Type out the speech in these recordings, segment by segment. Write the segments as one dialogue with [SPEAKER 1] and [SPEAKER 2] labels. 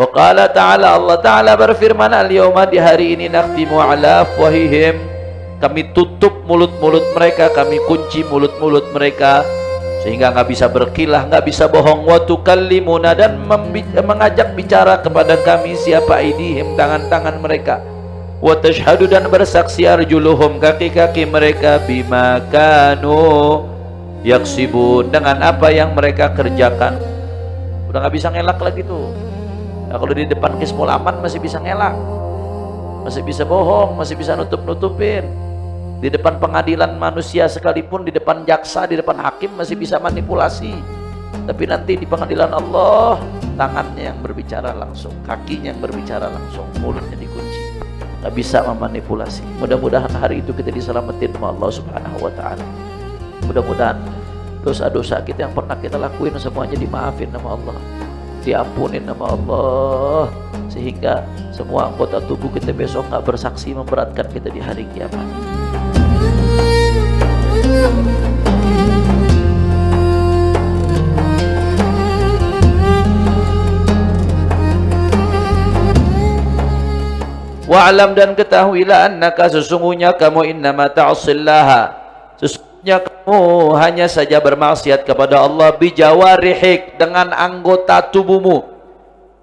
[SPEAKER 1] Wa qala ta'ala, Allah Ta'ala berfirman, al-yawma, di hari ini, nakhtimu ala afwahihim, kami tutup mulut-mulut mereka, kami kunci mulut-mulut mereka sehingga nggak bisa berkilah, nggak bisa bohong. Wa tukallimuna, dan mengajak bicara kepada kami siapa aidihim, tangan-tangan mereka. Wa tashhadu, dan bersaksi arjuluhum, kaki-kaki mereka, bima kanu yaksibun, dengan apa yang mereka kerjakan. Udah nggak bisa ngelak lagi tuh. Nah, kalau di depan Kismul Aman masih bisa ngelak, masih bisa bohong, masih bisa nutup-nutupin. Di depan pengadilan manusia sekalipun, di depan jaksa, di depan hakim masih bisa manipulasi. Tapi nanti di pengadilan Allah, tangannya yang berbicara langsung, kakinya yang berbicara langsung, mulutnya dikunci, nggak bisa memanipulasi. Mudah-mudahan hari itu kita diselamatin sama Allah Subhanahu wa Ta'ala. Mudah-mudahan dosa-dosa kita yang pernah kita lakuin semuanya dimaafin sama Allah, diampunin sama Allah, sehingga semua anggota tubuh kita besok nggak bersaksi memberatkan kita di hari kiamat. Wa'alam, dan ketahuilah, annaka, sesungguhnya kamu, innama ta'asillaha, sesungguhnya kamu hanya saja bermaksiat kepada Allah, bijawarihik, dengan anggota tubuhmu.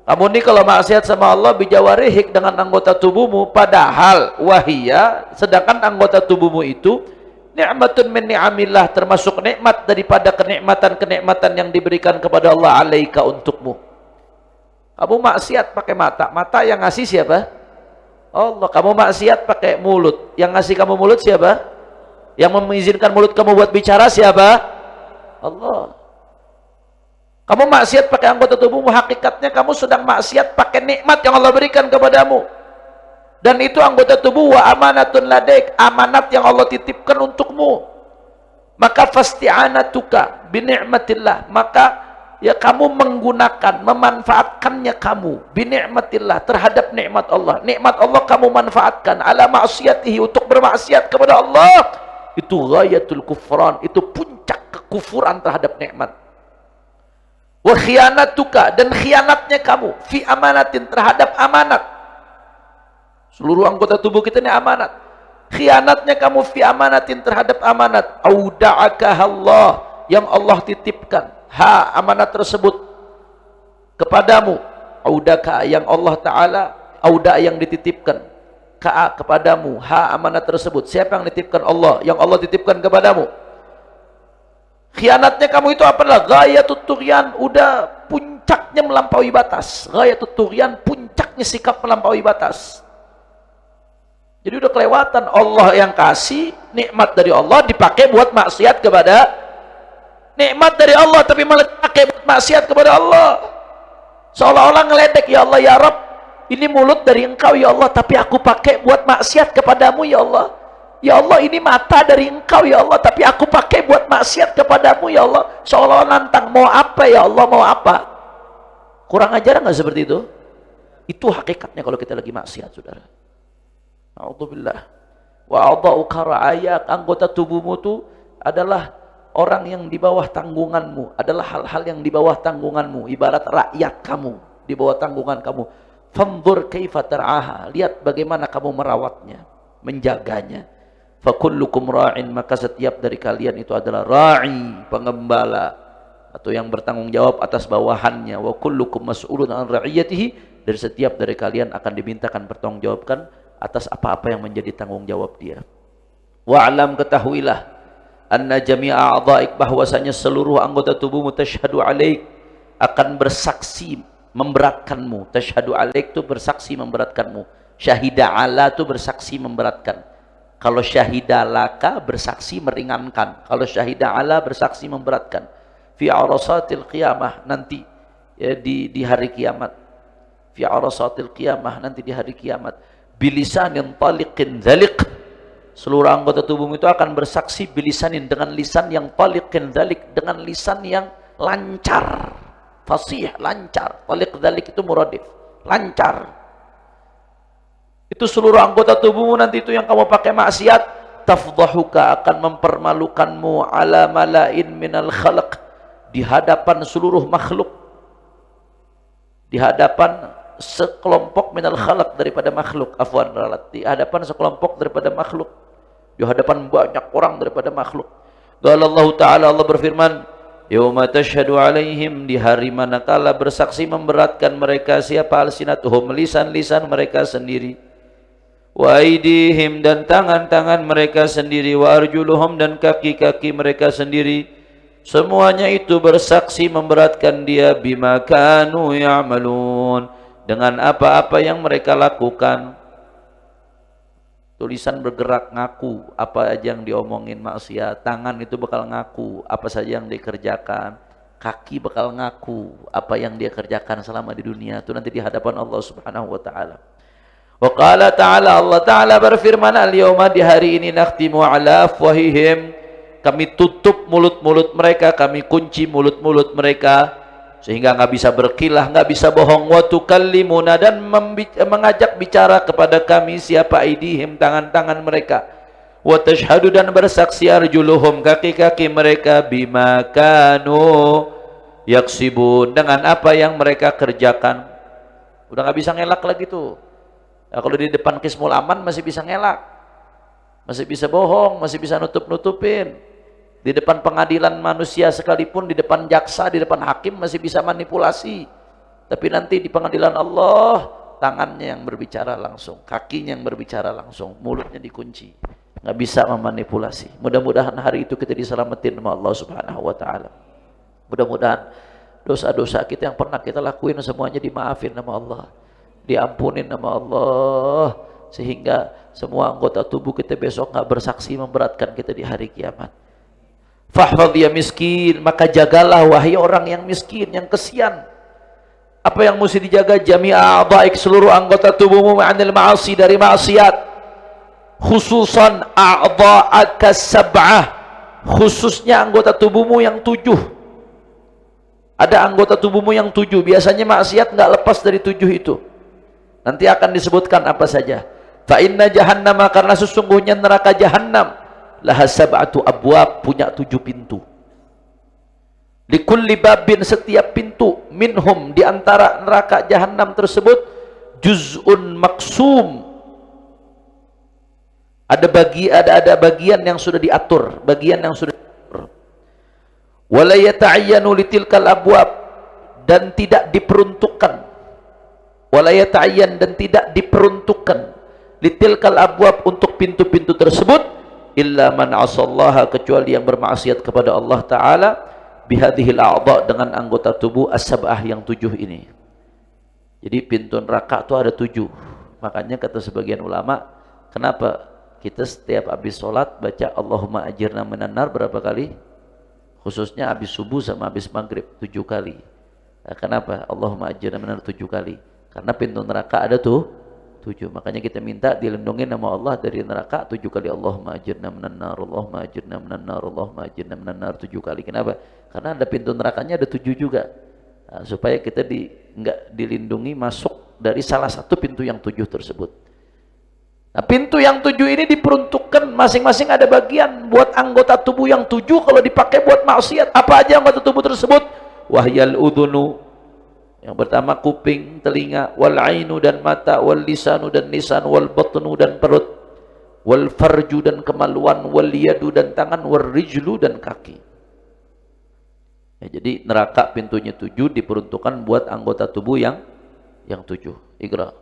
[SPEAKER 1] Kamu ini kalau maksiat sama Allah bijawarihik, dengan anggota tubuhmu, padahal wahiyya, sedangkan anggota tubuhmu itu ni'matun min ni'amillah, termasuk nikmat daripada kenikmatan-kenikmatan yang diberikan kepada Allah alaika, untukmu. Kamu maksiat pakai mata, mata yang ngasih siapa? Allah. Kamu maksiat pakai mulut, yang ngasih kamu mulut siapa? Yang mengizinkan mulut kamu buat bicara siapa? Allah. Kamu maksiat pakai anggota tubuhmu, hakikatnya kamu sedang maksiat pakai nikmat yang Allah berikan kepadamu. Dan itu anggota tubuh, wa amanatun ladaik, amanat yang Allah titipkan untukmu. Maka fasti'anatuka bini'matillah, maka ya kamu menggunakan, memanfaatkannya kamu bini'matillah, terhadap nikmat Allah. Nikmat Allah kamu manfaatkan ala ma'siyatihi, untuk bermaksiat kepada Allah. Itu ghayatul kufran, itu puncak kekufuran terhadap nikmat. Wa khianatuka, dan khianatnya kamu fi amanatin, terhadap amanat. Seluruh anggota tubuh kita ini amanat. Khianatnya kamu fi amanatin, terhadap amanat. Auda'aka Allah, yang Allah titipkan ha, amanat tersebut kepadamu. Audaka, yang Allah Ta'ala, auda, yang dititipkan ka, kepadamu ha, amanat tersebut. Siapa yang dititipkan? Allah, yang Allah titipkan kepadamu. Khianatnya kamu itu apalah? Ghayatut tughyan, udah puncaknya melampaui batas. Ghayatut tughyan, puncaknya sikap melampaui batas. Jadi udah kelewatan. Allah yang kasih nikmat dari Allah dipakai buat maksiat kepada nikmat dari Allah, tapi malah dipakai buat maksiat kepada Allah. Seolah-olah ngeledek, ya Allah, ya Rabb, ini mulut dari Engkau ya Allah, tapi aku pakai buat maksiat kepadamu ya Allah. Ya Allah, ini mata dari Engkau ya Allah, tapi aku pakai buat maksiat kepadamu ya Allah. Seolah-olah nantang, mau apa ya Allah, mau apa? Kurang ajar nggak seperti itu? Itu hakikatnya kalau kita lagi maksiat, saudara. A'udzubillah. Wa a'dha'uka ra'ayak, anggota tubuhmu itu adalah orang yang di bawah tanggunganmu, adalah hal-hal yang di bawah tanggunganmu, ibarat rakyat kamu di bawah tanggungan kamu. Fanzur kaifa tar'aha, lihat bagaimana kamu merawatnya, menjaganya. Fakullukum ra'in, maka setiap dari kalian itu adalah ra'i, pengembala atau yang bertanggung jawab atas bawahannya. Wa kullukum mas'ulun an ra'iyatihi, dari setiap dari kalian akan dimintakan pertanggungjawabkan atas apa-apa yang menjadi tanggung jawab dia. Wa'lam, ketahuilah, anna jami'a a'dha'ik, bahwasanya seluruh anggota tubuhmu, tashhadu alaik, akan bersaksi memberatkanmu. Tashhadu alaik itu bersaksi memberatkanmu. Syahida ala itu bersaksi memberatkan. Kalau syahida laka bersaksi meringankan. Kalau syahida ala bersaksi memberatkan. Fi arasatil qiyamah, nanti ya, di hari kiamat. Fi arasatil qiyamah, nanti di hari kiamat. Bilisanin taliqin dhaliq, seluruh anggota tubuhmu itu akan bersaksi bilisanin, dengan lisan yang taliqin dhalik, dengan lisan yang lancar, fasih, lancar. Taliq dhalik itu muradif, lancar. Itu seluruh anggota tubuhmu nanti itu yang kamu pakai maksiat. Tafdahuka, akan mempermalukanmu, ala malain minal khalaq, di hadapan seluruh makhluk, di hadapan sekelompok minal khalaq, daripada makhluk, afwan ralat, di hadapan sekelompok daripada makhluk, di hadapan banyak orang daripada makhluk. Qala Allah Ta'ala, Allah berfirman, yauma tashhadu alaihim, di hari manakala bersaksi memberatkan mereka siapa, alsinatuhum, lisan-lisan mereka sendiri, wa aidihim, dan tangan-tangan mereka sendiri, wa arjuluhum, dan kaki-kaki mereka sendiri, semuanya itu bersaksi memberatkan dia, bima kanu ya'malun, dengan apa-apa yang mereka lakukan. Tulisan bergerak ngaku apa aja yang diomongin maksiat, tangan itu bakal ngaku apa saja yang dikerjakan, kaki bakal ngaku apa yang dia kerjakan selama di dunia, itu nanti di hadapan Allah Subhanahu wa taala. Wa qala ta'ala, Allah Ta'ala berfirman, al-yawma, di hari ini, nakhtimu ala afwahihim, kami tutup mulut-mulut mereka, kami kunci mulut-mulut mereka, sehingga nggak bisa berkilah, nggak bisa bohong. Wa tukallimuna, dan mengajak bicara kepada kami siapa, aidihim, tangan-tangan mereka. Wa tashhadu, dan bersaksi arjuluhum, kaki-kaki mereka, bima kanu yaksibun, dengan apa yang mereka kerjakan. Udah nggak bisa ngelak lagi tuh. Nah, kalau di depan Qismul Aman masih bisa ngelak, masih bisa bohong, masih bisa nutup-nutupin. Di depan pengadilan manusia sekalipun, di depan jaksa, di depan hakim masih bisa manipulasi. Tapi nanti di pengadilan Allah, tangannya yang berbicara langsung, kakinya yang berbicara langsung, mulutnya dikunci, nggak bisa memanipulasi. Mudah-mudahan hari itu kita diselamatin sama Allah Subhanahu wa taala. Mudah-mudahan dosa-dosa kita yang pernah kita lakuin semuanya dimaafin sama Allah, diampunin sama Allah, sehingga semua anggota tubuh kita besok nggak bersaksi memberatkan kita di hari kiamat. Fahfadh ya miskin, maka jagalah wahai orang yang miskin, yang kesian. Apa yang mesti dijaga? Jami'a a'dha'ik, seluruh anggota tubuhmu, ma'anil ma'asi, dari maksiat. Khususan a'dha'aka sab'ah, khususnya anggota tubuhmu yang 7. Ada anggota tubuhmu yang 7, biasanya maksiat nggak lepas dari 7 itu. Nanti akan disebutkan apa saja. Fa inna jahannama, karena sesungguhnya neraka jahannam, laha sab'atu abwab, punya 7 pintu. Likulli babin, setiap pintu, minhum, di antara neraka jahanam tersebut, juz'un maksum, ada bagian yang sudah diatur, bagian yang sudah diatur. Wala yata'ayyanu litilkal abwab, dan tidak diperuntukkan, wala yata'ayyan, dan tidak diperuntukkan, litilkal abwab, untuk pintu-pintu tersebut, illa man asallaha, kecuali yang bermaksiat kepada Allah Ta'ala, bihadhil a'dha, dengan anggota tubuh as-sab'ah yang 7 ini. Jadi pintu neraka itu ada 7. Makanya kata sebagian ulama, kenapa kita setiap habis sholat baca Allahumma ajirna minan nar berapa kali? Khususnya habis subuh sama habis maghrib 7 kali. Nah, kenapa Allahumma ajirna minan nar 7 kali? Karena pintu neraka ada tuh 7. Makanya kita minta dilindungi nama Allah dari neraka 7 kali. Allahumma ajirna minan nar, Allahumma ajirna minan nar, Allahumma ajirna minan nar 7 kali. Kenapa? Karena ada pintu nerakanya ada 7 juga. Nah, supaya kita enggak dilindungi masuk dari salah satu pintu yang 7 tersebut. Nah, pintu yang 7 ini diperuntukkan masing-masing ada bagian buat anggota tubuh yang 7. Kalau dipakai buat maksiat, apa aja anggota tubuh tersebut? Wahyal udhunu, yang pertama kuping, telinga, wal ainu, dan mata, wal lisanu, dan lisan, wal batnu, dan perut, wal farju, dan kemaluan, wal yadu, dan tangan, wal rijlu, dan kaki. Ya, jadi neraka pintunya 7, diperuntukkan buat anggota tubuh yang 7. Iqra.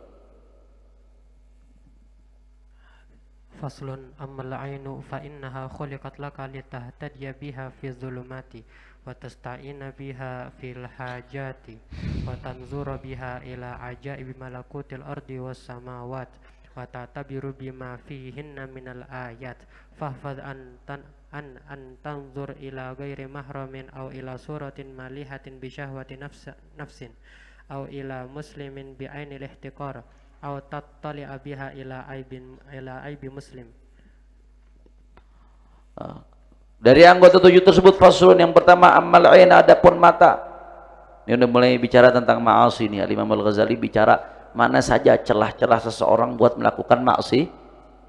[SPEAKER 2] Faslun ammal ainu fa innaha khuliqat laka litahtadiya biha fi dhulumati wa tasta'ina biha fil hajati wa tanzura biha ila ajaibi malakutil ardi was samawat wa ta'tabiru bima fihinna minal ayat fahfadh an tanzur ila ghairi mahramin aw ila suratin malihatin bi syahwati nafsin aw ila muslimin bi ainil ihtiqar aw tattali'a biha ila aibi muslim.
[SPEAKER 1] Dari anggota 7 tersebut, faslun, yang pertama ammal ain, adapun mata. Ini udah mulai bicara tentang ma'asi ini. Al-Imam Al-Ghazali bicara mana saja celah-celah seseorang buat melakukan ma'asi,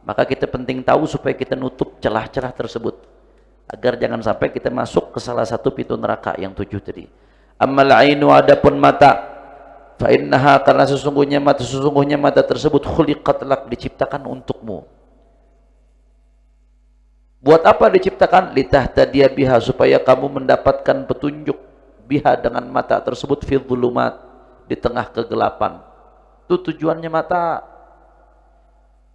[SPEAKER 1] maka kita penting tahu supaya kita nutup celah-celah tersebut, agar jangan sampai kita masuk ke salah satu pintu neraka yang 7 tadi. Ammal ainu, adapun mata, Fa innaha, karena sesungguhnya mata tersebut khuliqat lak, diciptakan untukmu. Buat apa diciptakan? Litahtadiya biha, supaya kamu mendapatkan petunjuk, biha dengan mata tersebut, fi dhulumat, di tengah kegelapan. Itu tujuannya mata.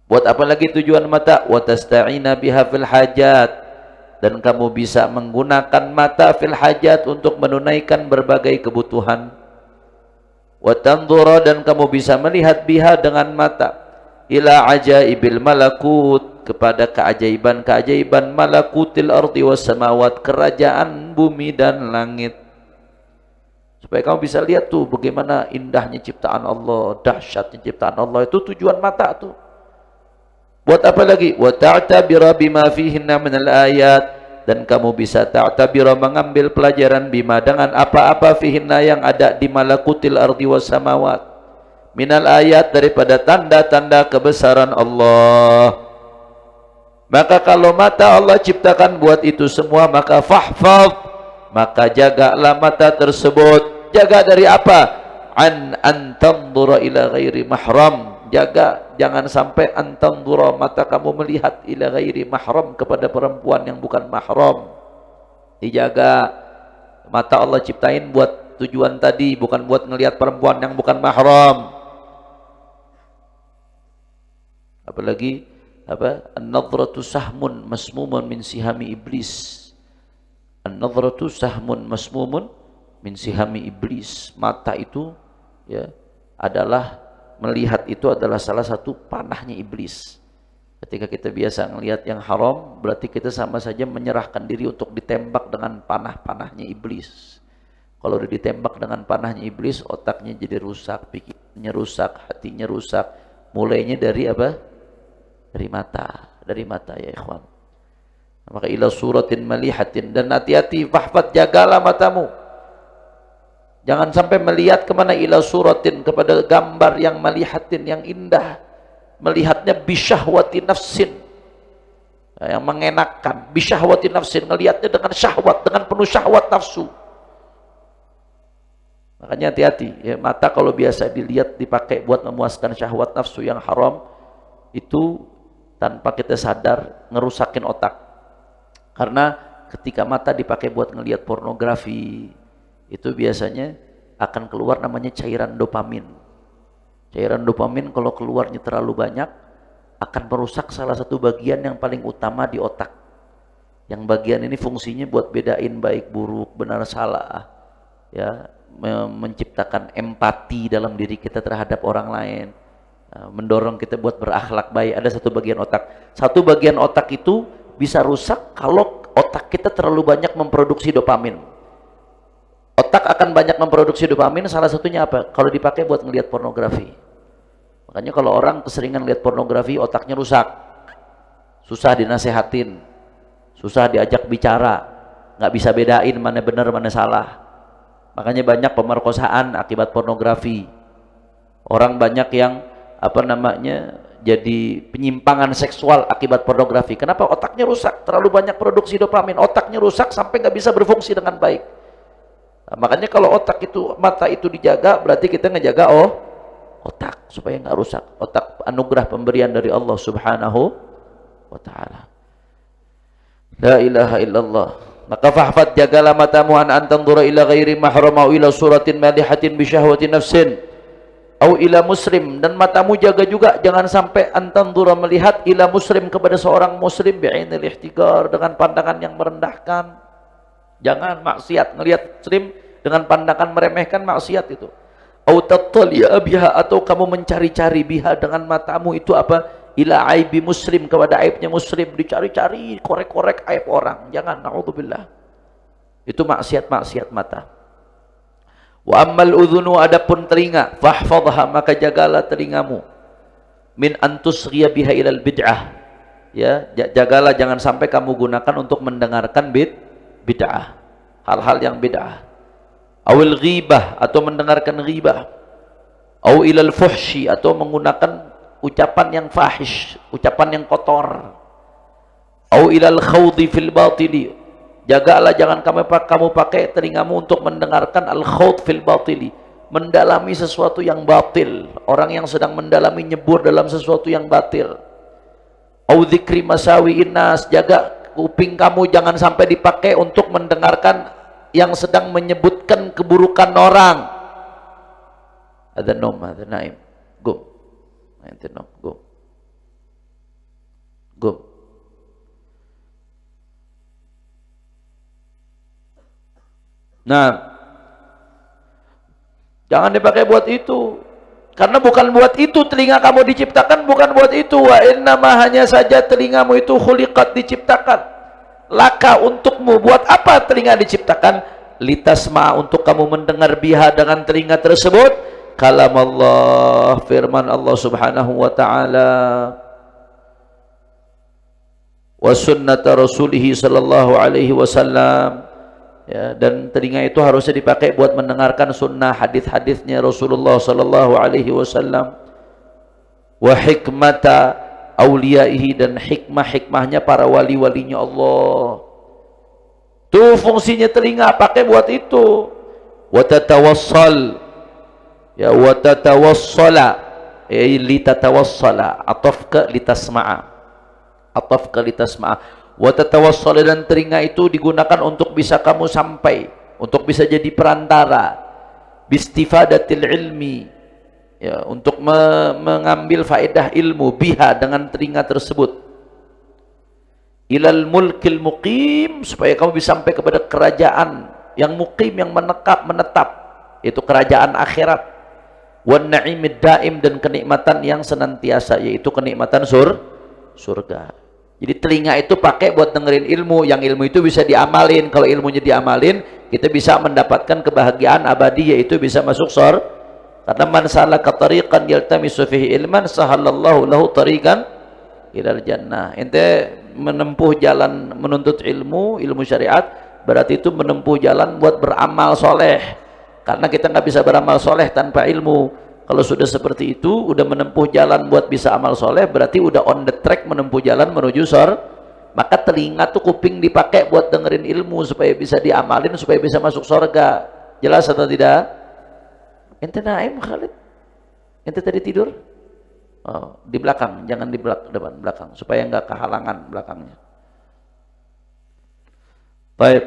[SPEAKER 1] Buat apa lagi tujuan mata? Wa tasta'ina biha fil hajat, dan kamu bisa menggunakan mata fil hajat untuk menunaikan berbagai kebutuhan. Wa tanzura, dan kamu bisa melihat biha dengan mata, ila ajaibil malakut, kepada keajaiban-keajaiban malakutil ardi was samawat, kerajaan bumi dan langit. Supaya kamu bisa lihat tuh bagaimana indahnya ciptaan Allah, dahsyatnya ciptaan Allah. Itu tujuan mata tuh. Buat apa lagi? Wa ta'tabira bima fihinna minal ayat, dan kamu bisa ta'tabira, mengambil pelajaran, bima, dengan apa-apa, fihinna, yang ada di malakutil ardi was samawat, minal ayat, daripada tanda-tanda kebesaran Allah. Maka kalau mata Allah ciptakan buat itu semua, maka fahfaz, maka jagalah mata tersebut. Jaga dari apa? An tanzura ila ghairi mahram, jaga jangan sampai antandura, mata kamu melihat ila ghairi mahram, kepada perempuan yang bukan mahram. Dijaga. Mata Allah ciptain buat tujuan tadi, bukan buat ngelihat perempuan yang bukan mahram. Apalagi an-nadhratu sahmun masmumun min sihami iblis. An-nadhratu sahmun masmumun min sihami iblis. Mata itu ya adalah, melihat itu adalah salah satu panahnya iblis. Ketika kita biasa melihat yang haram, berarti kita sama saja menyerahkan diri untuk ditembak dengan panah-panahnya iblis. Kalau udah ditembak dengan panahnya iblis, otaknya jadi rusak, pikirannya rusak, hatinya rusak. Mulainya dari apa? Dari mata ya ikhwan. Maka ila suratin malihatin, dan hati-hati, fahfad, jagalah matamu. Jangan sampai melihat kemana? Ila suratin, kepada gambar yang malihatin, yang indah. Melihatnya bisyahwati nafsin, yang mengenakkan. Bisyahwati nafsin, melihatnya dengan syahwat, dengan penuh syahwat nafsu. Makanya hati-hati ya, mata kalau biasa dilihat dipakai buat memuaskan syahwat nafsu yang haram, itu tanpa kita sadar ngerusakin otak. Karena ketika mata dipakai buat ngelihat pornografi, itu biasanya akan keluar namanya cairan dopamin. Cairan dopamin kalau keluarnya terlalu banyak akan merusak salah satu bagian yang paling utama di otak. Yang bagian ini fungsinya buat bedain baik buruk, benar salah, ya, menciptakan empati dalam diri kita terhadap orang lain, mendorong kita buat berakhlak baik. Ada satu bagian otak. Satu bagian otak itu bisa rusak kalau otak kita terlalu banyak memproduksi dopamin. Otak akan banyak memproduksi dopamin, salah satunya apa? Kalau dipakai buat ngelihat pornografi. Makanya kalau orang keseringan lihat pornografi, otaknya rusak. Susah dinasehatin, susah diajak bicara, nggak bisa bedain mana benar mana salah. Makanya banyak pemerkosaan akibat pornografi. Orang banyak yang jadi penyimpangan seksual akibat pornografi. Kenapa? Otaknya rusak, terlalu banyak produksi dopamin. Otaknya rusak sampai nggak bisa berfungsi dengan baik. Nah, makanya kalau mata itu dijaga, berarti kita ngejaga otak supaya nggak rusak. Otak anugerah pemberian dari Allah Subhanahu wa ta'ala. La ilaha illallah. Maka fahfad, jagalah matamu, an tanzura ila ghairi mahram au ila suratin malihatin bi syahwati nafsin au ila muslim, dan matamu jaga juga jangan sampai antanzura, melihat, ila muslim, kepada seorang muslim, bi'ainil ihtigar, dengan pandangan yang merendahkan. Jangan maksiat, ngelihat muslim dengan pandangan meremehkan, maksiat itu. Au tattali'a biha, atau kamu mencari-cari biha dengan matamu itu apa? Ila aibi muslim, kepada aibnya muslim, dicari-cari, korek-korek aib orang. Jangan, na'udzubillah. Itu maksiat-maksiat mata. Wa ammal udhunu, adapun telinga, fahfadha, maka jagalah telingamu, min antusghiya biha ilal bid'ah, ya, jagalah jangan sampai kamu gunakan untuk mendengarkan bid'ah, hal-hal yang bid'ah. Awil ghibah, atau mendengarkan ghibah. Aw ilal fuhshi, atau menggunakan ucapan yang fahish, ucapan yang kotor. Aw ilal khawdi fil batili, jagalah jangan kamu pakai telingamu untuk mendengarkan al-khawd fil batili, mendalami sesuatu yang batil, orang yang sedang mendalami nyebur dalam sesuatu yang batil. Au dzikri masawi innas, jaga kuping kamu jangan sampai dipakai untuk mendengarkan yang sedang menyebutkan keburukan orang. Ada nom, ada naim. Go. Nanti nom, go. Go. Nah, jangan dipakai buat itu. Karena bukan buat itu telinga kamu diciptakan, bukan buat itu. Wa innama, hanya saja telingamu itu khuliqat, diciptakan. Laka, untukmu. Buat apa telinga diciptakan? Litasma, untuk kamu mendengar biha, dengan telinga tersebut, kalam Allah, firman Allah subhanahu wa ta'ala, wa sunnata rasulihi sallallahu alaihi wasallam. Ya, dan telinga itu harusnya dipakai buat mendengarkan sunnah, hadis-hadisnya Rasulullah sallallahu alaihi wasallam. Wa hikmata auliyaihi, dan hikmah-hikmahnya para wali-walinya Allah. Tuh fungsinya telinga, pakai buat itu. Wa tatawassal, ya, wa tatawassala, litatawassala, atafka litasma'a, atafka litasma'a. Wa tatawassal, dan telinga itu digunakan untuk bisa kamu sampai, untuk bisa jadi perantara, bistifadatil ilmi, ya, untuk mengambil faedah ilmu, biha, dengan telinga tersebut, ilal mulkil muqim, supaya kamu bisa sampai kepada kerajaan yang muqim, yang menetap, yaitu kerajaan akhirat, wan na'imid daim, dan kenikmatan yang senantiasa, yaitu kenikmatan surga. Jadi telinga itu pakai buat dengerin ilmu, yang ilmu itu bisa diamalin. Kalau ilmunya diamalin, kita bisa mendapatkan kebahagiaan abadi, yaitu bisa masuk surga. Karena man salaka tariqan yaltamisu fihi ilman, sahalallahu lahu tariqan ilal jannah. Ente menempuh jalan menuntut ilmu, ilmu syariat, berarti itu menempuh jalan buat beramal soleh. Karena kita nggak bisa beramal soleh tanpa ilmu. Kalau sudah seperti itu, udah menempuh jalan buat bisa amal soleh, berarti udah on the track menempuh jalan menuju surga. Maka telinga tuh, kuping dipakai buat dengerin ilmu, supaya bisa diamalin, supaya bisa masuk surga. Jelas atau tidak? Ente naim Khalid? Ente tadi tidur? Oh, di belakang, jangan di depan, belakang, supaya nggak kehalangan belakangnya. Baik.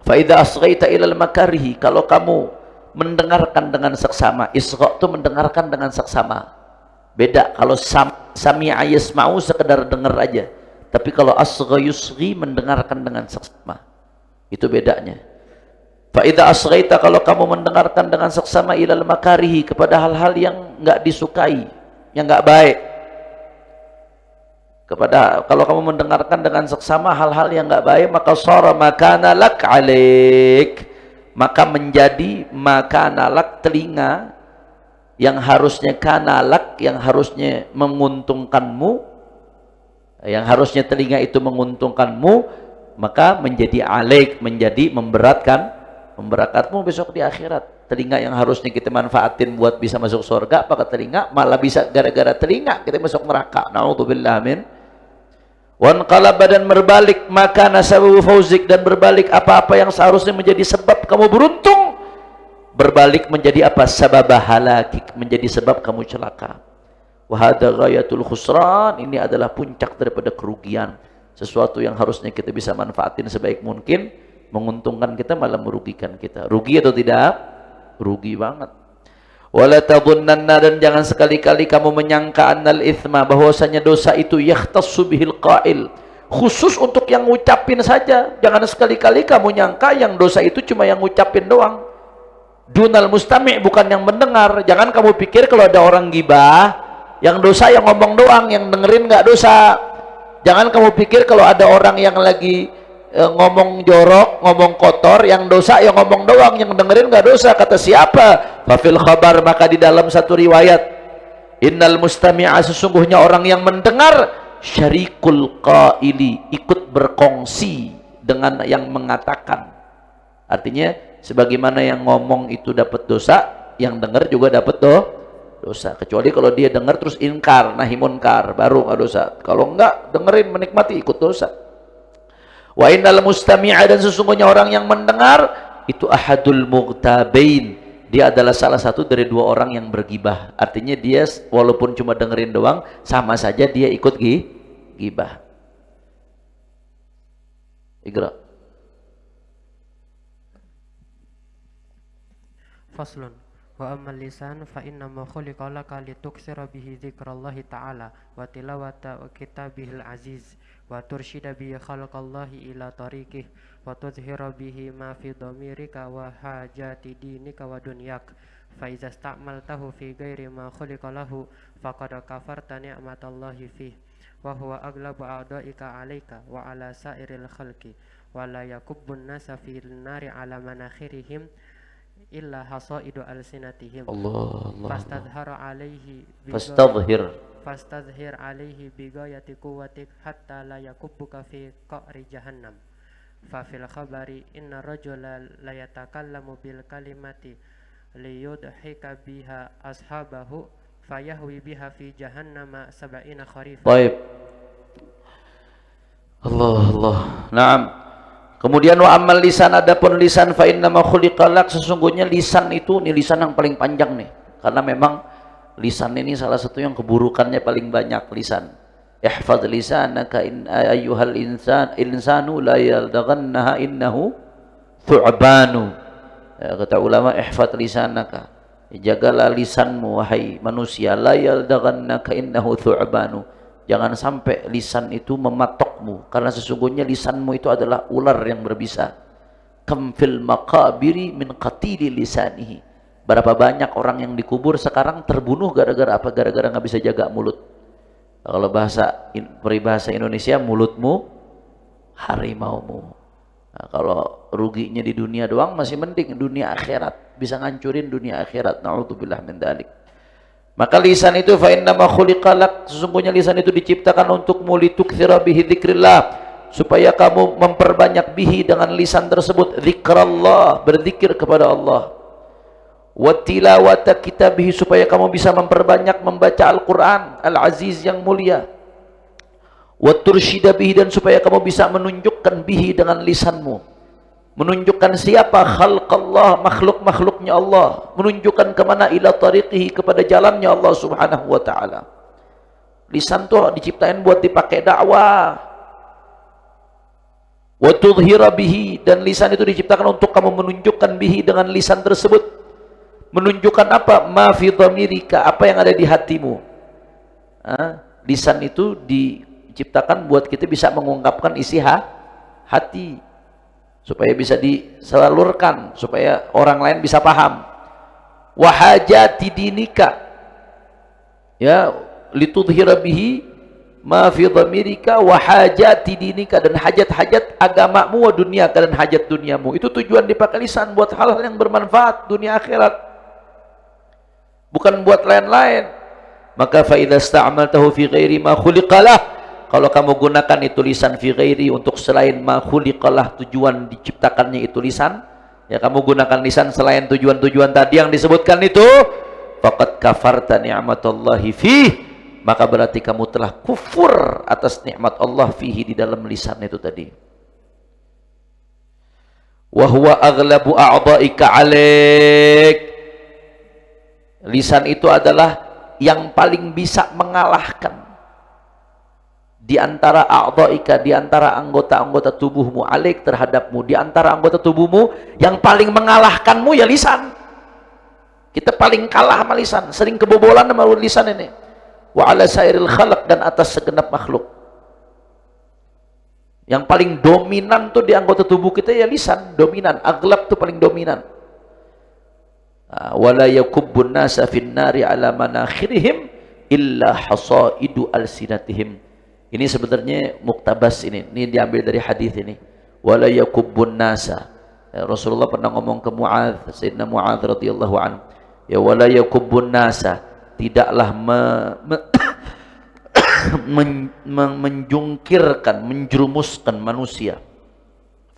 [SPEAKER 1] Fa idza asghaita ilal makarihi, kalau kamu mendengarkan dengan seksama. Isra' itu mendengarkan dengan seksama. Beda kalau sami'a yasma'u, sekedar dengar aja. Tapi kalau asgha yusghi, mendengarkan dengan seksama. Itu bedanya. Fa idza asghaita, kalau kamu mendengarkan dengan seksama, ilal makarihi, kepada hal-hal yang enggak disukai, yang enggak baik. Kalau kamu mendengarkan dengan seksama hal-hal yang enggak baik, maka sara makana lak alaik, maka menjadi makanalak, telinga yang harusnya kanalak, yang harusnya menguntungkanmu, yang harusnya telinga itu menguntungkanmu, maka menjadi alaik, menjadi memberatkanmu besok di akhirat. Telinga yang harusnya kita manfaatin buat bisa masuk surga, maka telinga malah bisa gara-gara telinga kita masuk neraka. Na'udzubillah min. Wan qalaba, dan berbalik, maka nasabu fauzik, dan berbalik apa-apa yang seharusnya menjadi sebab kamu beruntung, berbalik menjadi apa? Sababa halakik, menjadi sebab kamu celaka. Wa hadza ghayatul khusran, ini adalah puncak daripada kerugian. Sesuatu yang harusnya kita bisa manfaatin sebaik mungkin, menguntungkan kita malah merugikan kita. Rugi atau tidak? Rugi banget. Wala tadhunnanna, dan jangan sekali-kali kamu menyangka annal itsma, bahwasanya dosa itu yahtassu bihil qail, khusus untuk yang ngucapin saja. Jangan sekali-kali kamu nyangka yang dosa itu cuma yang ngucapin doang. Dunal mustami', bukan yang mendengar. Jangan kamu pikir kalau ada orang gibah, yang dosa yang ngomong doang, yang dengerin nggak dosa. Jangan kamu pikir kalau ada orang yang lagi ngomong jorok, ngomong kotor, yang dosa yang ngomong doang, yang dengerin nggak dosa. Kata siapa? Fafil khabar, maka di dalam satu riwayat, innal mustami'a, sesungguhnya orang yang mendengar, syarikul qaili, ikut berkongsi dengan yang mengatakan. Artinya sebagaimana yang ngomong itu dapat dosa, yang dengar juga dapat dosa. Kecuali kalau dia dengar terus inkar, nahi munkar, baru nggak dosa. Kalau enggak, dengerin, menikmati, ikut dosa. Wa innal mustami'a, dan sesungguhnya orang yang mendengar itu ahadul mughtabain, dia adalah salah satu dari dua orang yang bergibah. Artinya dia walaupun cuma dengerin doang, sama saja dia ikut gibah. Iqra.
[SPEAKER 2] Faslun. Wa ammal lisan fa innama khuliqa laka litukthira bihi dzikrallahi ta'ala wa tilawata kitabihil aziz wa tursyida bihi khalqallahi ila tariqih wa tudhhira bihi ma fi dhamirika wa hajati dinika wa dunyak fa iza sta'maltahu fi ghairi ma khuliqa lahu faqad kafarta ni'matallahi fihi wa huwa aglabu a'daika 'alaika wa 'ala sa'iril khalqi wa la yakubbun nasa fil nari 'ala manakhirihim illa hasaidu alsinatihim.
[SPEAKER 1] Allah
[SPEAKER 2] Fastadhhar alaihi fastadhhir alaihi bigayati quwwatik hatta la yakubbuka fi qa'ri jahannam. Fa fil khabari inna rajula la yatakallamu bil kalimati liyudhika biha ashabahu fayahwi biha fi jahannama 70 kharifan.
[SPEAKER 1] Baik. Allah. Naam. Kemudian wa amal lisan, adapun lisan fa innama khuliqalak, sesungguhnya lisan itu, ini lisan yang paling panjang nih, karena memang lisan ini salah satu yang keburukannya paling banyak. Lisan, ihfaz lisanaka ayyuhal insanu la yaldaghannaha innahu thu'banu. Kata ulama, ihfaz lisanaka, jagalah lisanmu wahai manusia, la yaldaghannaka innahu thu'banu, jangan sampai lisan itu mematokmu, karena sesungguhnya lisanmu itu adalah ular yang berbisa. Kam fil maqabiri min qatili lisanihi, berapa banyak orang yang dikubur sekarang terbunuh gara-gara apa? Gara-gara nggak bisa jaga mulut. Kalau peribahasa Indonesia, mulutmu harimaumu. Nah, kalau ruginya di dunia doang masih mending, dunia akhirat bisa ngancurin dunia akhirat. Na'udzubillah min dzalik. Maka lisan itu fa innama khuliqalak, sesungguhnya lisan itu diciptakan untukmu lituktsira bihi dzikrillah, supaya kamu memperbanyak bihi dengan lisan tersebut zikrallah, berzikir kepada Allah. Wa tilawata kitabihi, supaya kamu bisa memperbanyak membaca Al-Qur'an Al-Aziz yang mulia. Wa tursyida bihi, dan supaya kamu bisa menunjukkan bihi dengan lisanmu, menunjukkan siapa? Khalqallah, makhluk-makhluknya Allah, menunjukkan kemana? Ila tariqihi, kepada jalannya Allah subhanahu wa ta'ala. Lisan tuh diciptain buat dipakai dakwah. Wa tudhhira bihi, dan lisan itu diciptakan untuk kamu menunjukkan bihi, dengan lisan tersebut menunjukkan apa? Ma fi dhamirika, apa yang ada di hatimu. Lisan itu diciptakan buat kita bisa mengungkapkan isi hati, supaya bisa disalurkan, supaya orang lain bisa paham. Wa hajati dinika, ya, litudhhira bihi ma fi dhamirika wa hajati dinika, dan hajat-hajat agamamu, wa dunyaka, dan hajat duniamu. Itu tujuan dipakai lisan, buat hal-hal yang bermanfaat dunia akhirat, bukan buat lain-lain. Maka fa idza sta'maltahu fi ghairi ma khuliqalah, kalau kamu gunakan itu lisan fi ghairi, untuk selain ma khuliqalah, tujuan diciptakannya itu lisan, ya, kamu gunakan lisan selain tujuan-tujuan tadi yang disebutkan itu, faqad kafarta ni'matallahi fih, maka berarti kamu telah kufur atas nikmat Allah fihi, di dalam lisan itu tadi. Wa huwa aghlabu a'dha'ika 'alaik, lisan itu adalah yang paling bisa mengalahkan di antara a'dha'ika, di antara anggota-anggota tubuhmu, 'alaik, terhadapmu. Di antara anggota tubuhmu yang paling mengalahkanmu ya lisan. Kita paling kalah sama lisan, sering kebobolan sama lisan ini. Wa 'ala sairil khalq, dan atas segenap makhluk. Yang paling dominan tuh di anggota tubuh kita ya lisan, dominan. Aghlab tuh paling dominan. Wala yakubbun nasa fin nari 'ala manakhirihim illa hasaidu alsinatihim. Ini sebenarnya muktabas, ini diambil dari hadis ini. Wala yakubbun nasa, Rasulullah pernah ngomong ke Mu'adz, Sayyidina Mu'adz radhiyallahu anhu, ya, wala yakubbun nasa, tidaklah menjungkirkan, menjerumuskan manusia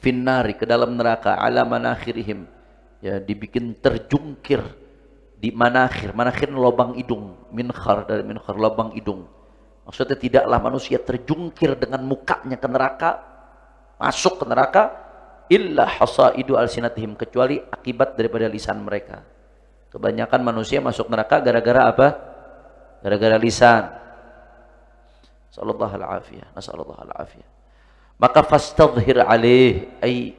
[SPEAKER 1] finnari, ke dalam neraka, ala manakhirihim, ya, dibikin terjungkir di manakhir. Manakhir lubang hidung, minkhar, dari minkhar lubang hidung. Maksudnya tidaklah manusia terjungkir dengan mukanya ke neraka, masuk ke neraka, illa hasaidu alsinatihim, kecuali akibat daripada lisan mereka. Kebanyakan manusia masuk neraka gara-gara apa? Gara-gara lisan. Nasallallahu al-afiyah, nasallallahu al-afiyah. Maka fastadhhir alaih ay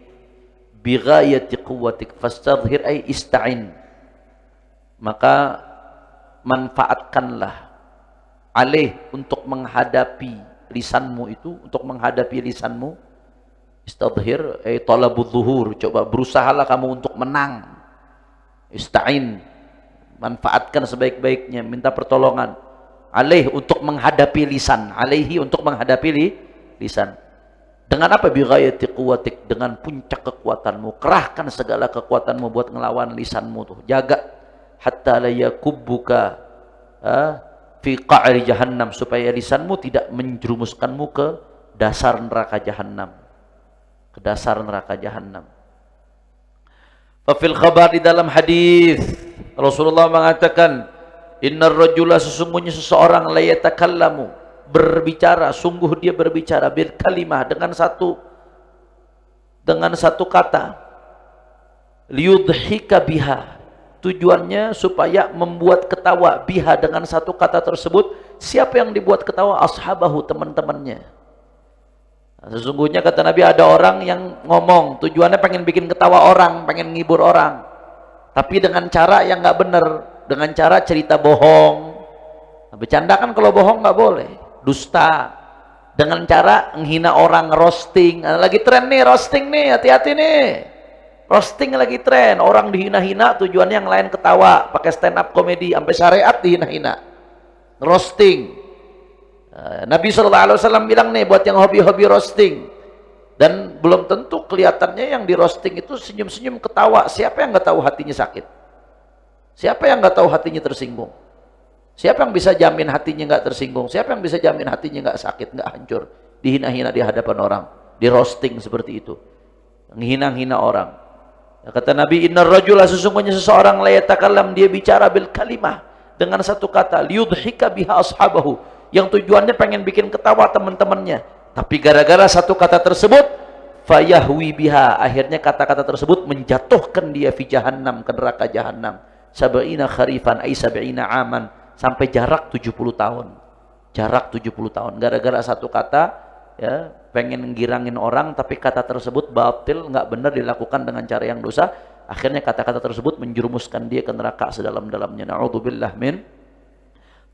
[SPEAKER 1] bighayati quwwatik, fastadhhir ay ista'in. Maka manfaatkanlah alaih untuk menghadapi lisanmu itu, untuk menghadapi lisanmu. Istadhhir ay talabudz zuhur, coba berusahalah kamu untuk menang. Ista'in, manfaatkan sebaik-baiknya, minta pertolongan. Alaih untuk menghadapi lisan, alaihi untuk menghadapi lisan. Dengan apa? Bighayati quwwatik, dengan puncak kekuatanmu. Kerahkan segala kekuatanmu buat ngelawan lisanmu tuh. Jaga hatta la yakubbuka fi qa'ri jahannam, supaya lisanmu tidak menjerumuskanmu ke dasar neraka jahannam. Ke dasar neraka jahannam. Fafil khabar, di dalam hadis Rasulullah mengatakan, innar rajula, sesungguhnya seseorang, la yatakallamu, berbicara, sungguh dia berbicara, bil kalimah, dengan satu kata, liyudhika biha, tujuannya supaya membuat ketawa, biha, dengan satu kata tersebut. Siapa yang dibuat ketawa? Ashabahu, teman-temannya. Sesungguhnya kata Nabi, ada orang yang ngomong tujuannya pengen bikin ketawa orang, pengen ngibur orang, tapi dengan cara yang nggak bener, dengan cara cerita bohong. Nah, bercanda kan kalau bohong nggak boleh, dusta, dengan cara menghina orang, roasting. Nah, lagi tren nih roasting nih, hati-hati nih, roasting lagi tren, orang dihina-hina, tujuannya yang lain ketawa, pakai stand up komedi, sampai syariat dihina-hina, roasting. Nabi SAW bilang nih buat yang hobi-hobi roasting, dan belum tentu kelihatannya yang di roasting itu senyum-senyum ketawa. Siapa yang nggak tahu hatinya sakit? Siapa yang nggak tahu hatinya tersinggung? Siapa yang bisa jamin hatinya nggak tersinggung? Siapa yang bisa jamin hatinya nggak sakit, nggak hancur, dihina-hina di hadapan orang, di roasting seperti itu, menghina-hina orang. Kata Nabi, innar rajula, sesungguhnya seseorang, la yatakallam, dia bicara, bil kalimah, dengan satu kata, liyudhika biha ashabahu, yang tujuannya pengen bikin ketawa teman-temannya, tapi gara-gara satu kata tersebut, fayahwi biha, akhirnya kata-kata tersebut menjatuhkan dia fi jahannam, ke neraka jahannam, sab'ina kharifan ay sab'ina aman, sampai jarak 70 tahun. Jarak 70 tahun gara-gara satu kata, ya, pengen ngirangin orang, tapi kata tersebut batil, nggak benar, dilakukan dengan cara yang dosa, akhirnya kata-kata tersebut menjerumuskan dia ke neraka sedalam-dalamnya. Na'udzubillah min.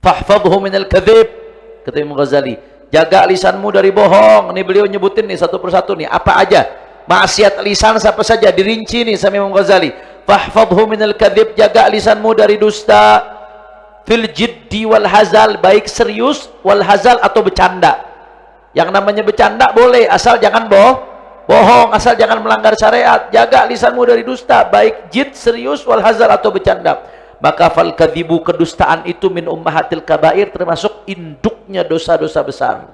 [SPEAKER 1] Fahfadhu minal kadzib, kata Imam Ghazali, jaga lisanmu dari bohong. Ini beliau nyebutin nih satu persatu nih, apa aja maksiat lisan, siapa saja, dirinci nih sama Imam Ghazali. Fahfadhu minal kadzib, jaga lisanmu dari dusta, fil jiddi wal hazal, baik serius, wal hazal atau bercanda. Yang namanya bercanda boleh, asal jangan bohong, asal jangan melanggar syariat. Jaga lisanmu dari dusta, baik jid, serius, wal hazal atau bercanda. Maka fal kadzibu, kedustaan itu, min ummahatil kabair, termasuk induknya dosa-dosa besar.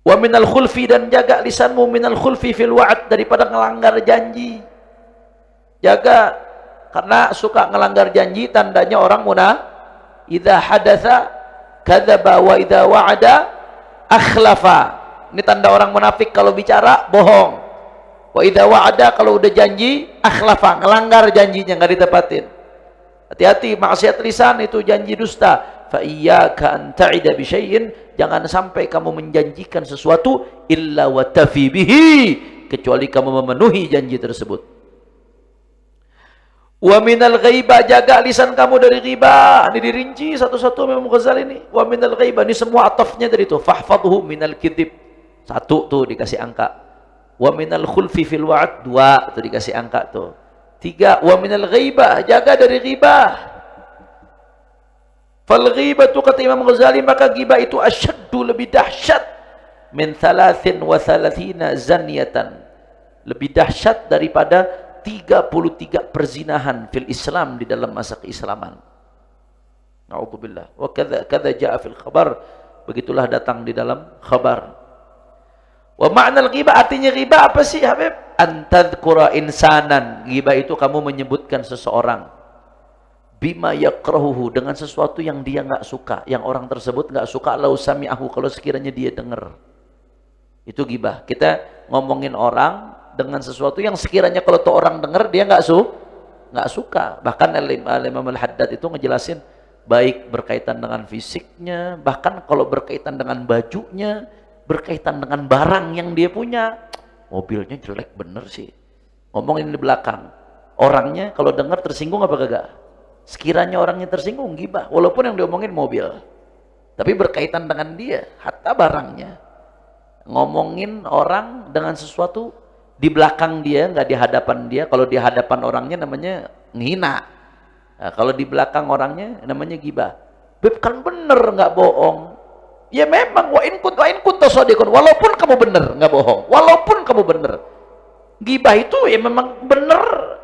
[SPEAKER 1] Wa minal khulfi, dan jaga lisanmu, minal khulfi fil wa'ad, daripada ngelanggar janji. Jaga, karena suka ngelanggar janji, tandanya orang idza hadatsa kadzaba wa idza wa'ada akhlafa. Ini tanda orang munafik, kalau bicara bohong. Wa idza wa'ada, kalau udah janji, akhlafa, ngelanggar janjinya, nggak ditepatin. Hati-hati, maksiat lisan itu janji dusta. Fa iyyaka an ta'ida bi syai'in, jangan sampai kamu menjanjikan sesuatu illa wa tafi bihi, kecuali kamu memenuhi janji tersebut. Wa minal ghaibah, jaga lisan kamu dari ghibah. Ini dirinci satu-satu Imam Ghazali ini. Wa minal ghaibah, ini semua atafnya dari itu. Fahfadhu minal kadzib, satu tuh dikasih angka. Wa minal khulfi fil wa'ad, dua tuh dikasih angka tuh. Tiga, wa minal ghaibah, jaga dari ghibah. Fal ghibah tuh, kata Imam Ghazali, maka ghibah itu asyaddu, lebih dahsyat, min 33 zaniyatan, lebih dahsyat daripada 33 perzinahan fil Islam, di dalam masa keislaman. Na'udzubillah. Wa kadza jaa fil khabar, begitulah datang di dalam khabar. Wa ma'nal ghibah, artinya ghibah apa sih Habib? Antadhkura insanan, ghibah itu kamu menyebutkan seseorang, bima yakrahuhu, dengan sesuatu yang dia nggak suka, yang orang tersebut nggak suka, lau sami'ahu, kalau sekiranya dia dengar. Itu ghibah. Kita ngomongin orang dengan sesuatu yang sekiranya kalau tuh orang dengar dia nggak nggak suka. Bahkan Imam Al-Haddad itu ngejelasin baik berkaitan dengan fisiknya, bahkan kalau berkaitan dengan bajunya, berkaitan dengan barang yang dia punya. Mobilnya jelek bener sih. Ngomongin di belakang. Orangnya kalau dengar tersinggung apa kagak? Sekiranya orangnya tersinggung, gibah. Walaupun yang diomongin mobil. Tapi berkaitan dengan dia, hatta barangnya. Ngomongin orang dengan sesuatu di belakang dia, nggak di hadapan dia. Kalau di hadapan orangnya namanya ngehina. Nah, kalau di belakang orangnya namanya gibah. Beb kan bener, nggak bohong. Ya memang wa in kunta shadiqun, walaupun kamu bener, nggak bohong. Walaupun kamu bener. Gibah itu ya memang bener,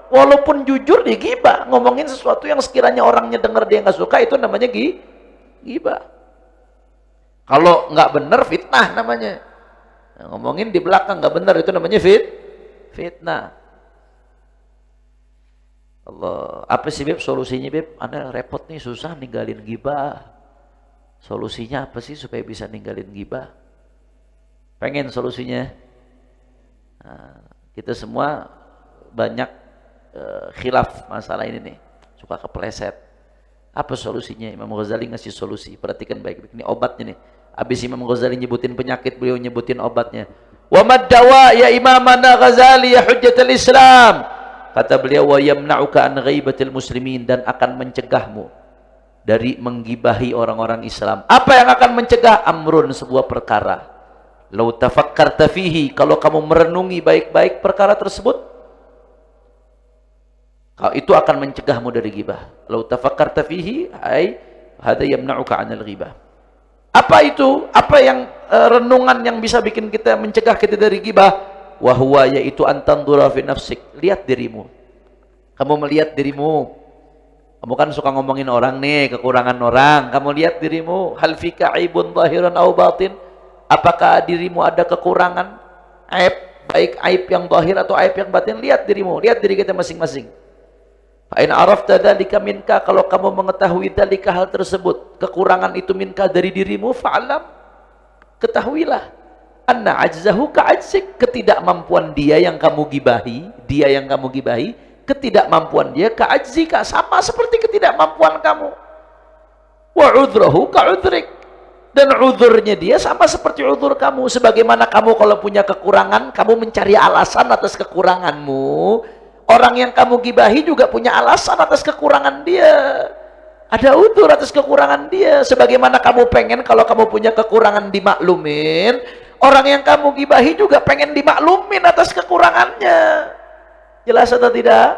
[SPEAKER 1] walaupun jujur dia gibah. Ngomongin sesuatu yang sekiranya orangnya denger dia nggak suka, itu namanya gibah. Kalau nggak bener, fitnah namanya. Nah, ngomongin di belakang nggak bener, itu namanya fitnah. Allah, apa sih Beb solusinya Beb? Anda repot nih, susah ninggalin gibah. Solusinya apa sih supaya bisa ninggalin gibah? Pengen solusinya? Nah, kita semua banyak khilaf masalah ini nih, suka kepleset. Apa solusinya? Imam Ghazali ngasih solusi. Perhatikan baik-baik. Ini obatnya nih. Habis Imam Ghazali nyebutin penyakit, beliau nyebutin obatnya. Wa maddawa ya Imamana Ghazali ya hujjatul Islam. Kata beliau, wa yamna'uka an ghaibatil muslimin, dan akan mencegahmu dari menggibahi orang-orang Islam. Apa yang akan mencegah? Amrun, sebuah perkara. Lau tafakkarta fihi, kalau kamu merenungi baik-baik perkara tersebut, itu akan mencegahmu dari ghibah. Lau tafakkarta fihi ay hada yamna'uka 'anil ghibah. Apa itu? Apa yang renungan yang bisa bikin kita mencegah kita dari ghibah? Wa huwa, yaitu antandura fi nafsik. Lihat dirimu. Kamu melihat dirimu. Kamu kan suka ngomongin orang nih, kekurangan orang. Kamu lihat dirimu, hal fika aibun zahiran aw batin? Apakah dirimu ada kekurangan? Aib, baik aib yang zahir atau aib yang batin? Lihat dirimu, lihat diri kita masing-masing. Fa'in arafta dzalika minka, kalau kamu mengetahui dzalika hal tersebut, kekurangan itu minka dari dirimu, fa'alam, ketahuilah, anna ajzahu ka'ajzik, ketidakmampuan dia yang kamu gibahi, ketidakmampuan dia ka'ajzika, sama seperti ketidakmampuan kamu. Wa udhrahu ka'udhrik, dan udhurnya dia sama seperti udhur kamu. Sebagaimana kamu kalau punya kekurangan, kamu mencari alasan atas kekuranganmu, orang yang kamu gibahi juga punya alasan atas kekurangan dia. Ada udzur atas kekurangan dia. Sebagaimana kamu pengen kalau kamu punya kekurangan dimaklumin, orang yang kamu gibahi juga pengen dimaklumin atas kekurangannya. Jelas atau tidak?